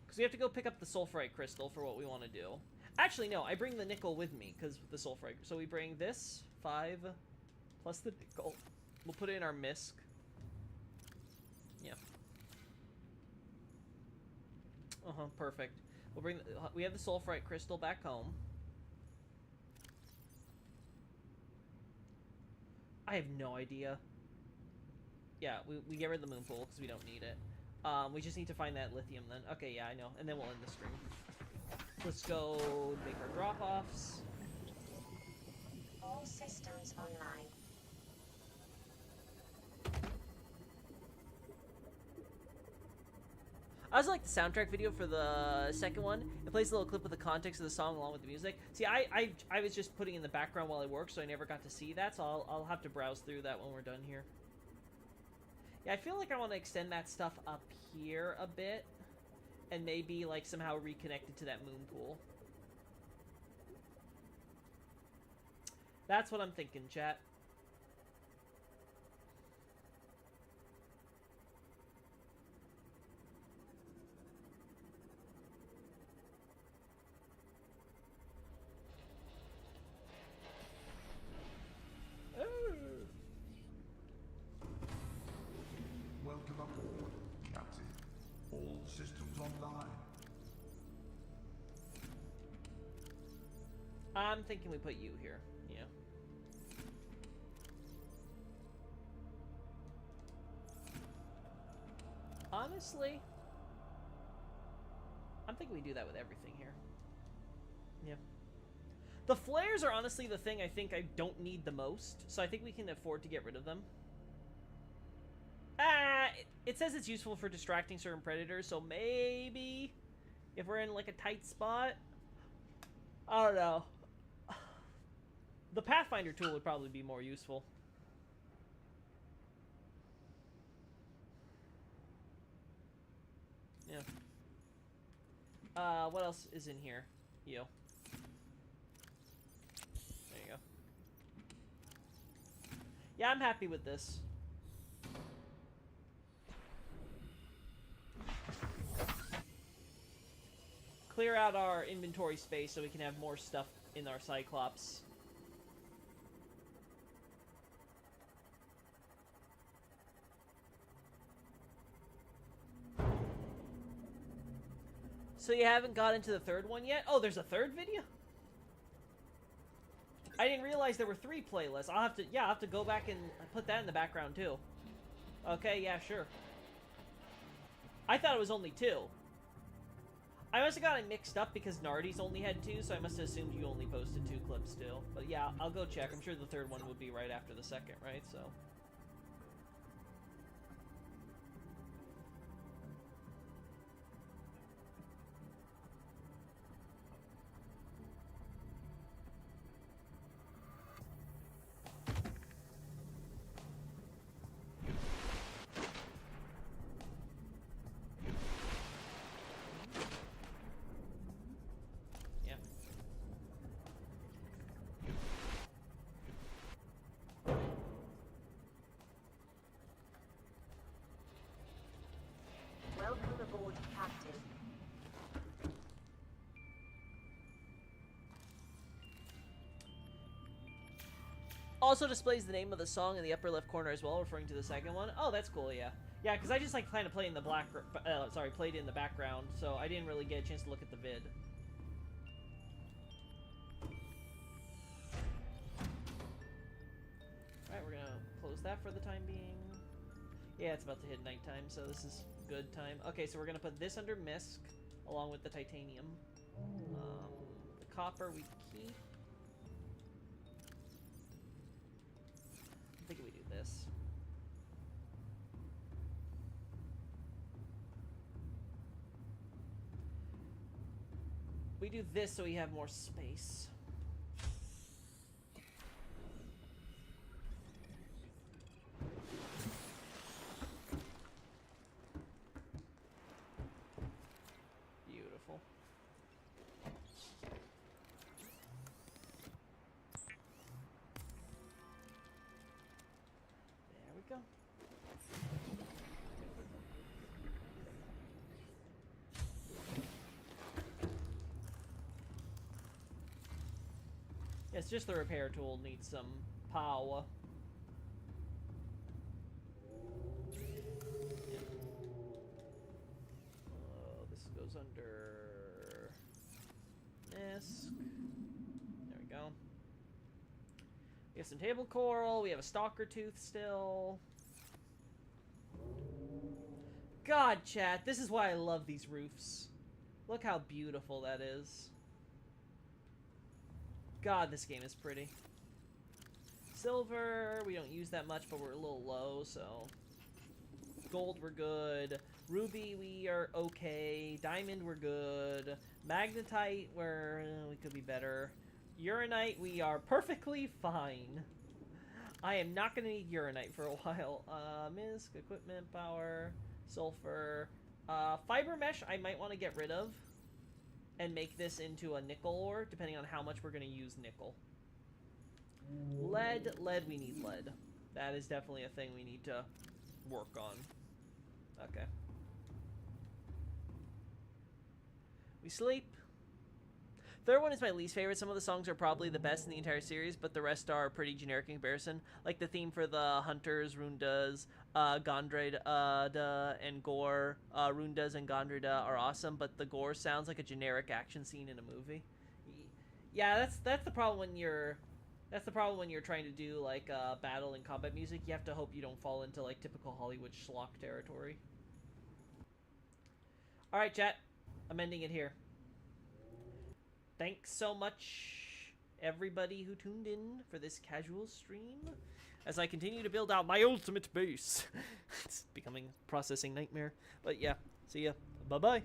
Because we have to go pick up the sulfurite crystal for what we want to do. Actually, no, I bring the nickel with me because the sulfurite. So we bring this 5 plus the nickel. We'll put it in our MISC. Yeah. Perfect. We'll bring. We have the sulfurite crystal back home. I have no idea. Yeah, we get rid of the moon pool because we don't need it. We just need to find that lithium then. Okay, yeah, I know. And then we'll end the stream. Let's go make our drop-offs. All systems online. I also like the soundtrack video for the second one. It plays a little clip of the context of the song along with the music. See, I was just putting in the background while I worked, so I never got to see that. So I'll have to browse through that when we're done here. Yeah, I feel like I want to extend that stuff up here a bit, and maybe like somehow reconnect it to that moon pool. That's what I'm thinking, chat. Welcome aboard, Captain. All systems online. I'm thinking we put you here. Yeah. Honestly, I'm thinking we do that with everything here. Yeah. The flares are honestly the thing I think I don't need the most, so I think we can afford to get rid of them. It says it's useful for distracting certain predators, so maybe if we're in like a tight spot, I don't know. The Pathfinder tool would probably be more useful. Yeah. What else is in here? You. There you go. Yeah, I'm happy with this. Clear out our inventory space so we can have more stuff in our Cyclops. So you haven't got into the third one yet? Oh, there's a third video? I didn't realize there were 3 playlists. I'll have to go back and put that in the background too. Okay, yeah, sure. I thought it was only 2. I must have got it mixed up because Nardi's only had 2, so I must have assumed you only posted 2 clips still. But yeah, I'll go check. I'm sure the third one would be right after the second, right? So. Also displays the name of the song in the upper left corner as well, referring to the second one. Oh, that's cool, yeah. Yeah, because I just like kind of played in the played in the background, so I didn't really get a chance to look at the vid. Alright, we're gonna close that for the time being. Yeah, it's about to hit nighttime, so this is good time. Okay, so we're gonna put this under MISC, along with the titanium. The copper we keep. I think we do this. We do this so we have more space. Beautiful. There we go. It's just the repair tool needs some power. Yeah. This goes under MISC. There we go. We have some table coral. We have a stalker tooth still. God, chat, this is why I love these roofs. Look how beautiful that is. God, this game is pretty. Silver, we don't use that much, but we're a little low, so... Gold, we're good. Ruby, we are okay. Diamond, we're good. Magnetite, we could be better. Uranite, we are perfectly fine. I am not going to need Uranite for a while. MISC, equipment, power, sulfur. Fiber mesh, I might want to get rid of. And make this into a nickel ore, depending on how much we're going to use nickel. Lead, we need lead. That is definitely a thing we need to work on. Okay. We sleep. Third one is my least favorite. Some of the songs are probably the best in the entire series, but the rest are pretty generic in comparison. Like the theme for the Hunters, Rundas, Gondreda, and Gore. Rundas and Gondreda are awesome, but the Gore sounds like a generic action scene in a movie. Yeah, that's the problem when you're trying to do like battle and combat music. You have to hope you don't fall into like typical Hollywood schlock territory. All right, chat. I'm ending it here. Thanks so much, everybody who tuned in for this casual stream, as I continue to build out my ultimate base. It's becoming a processing nightmare. But yeah, see ya. Bye-bye.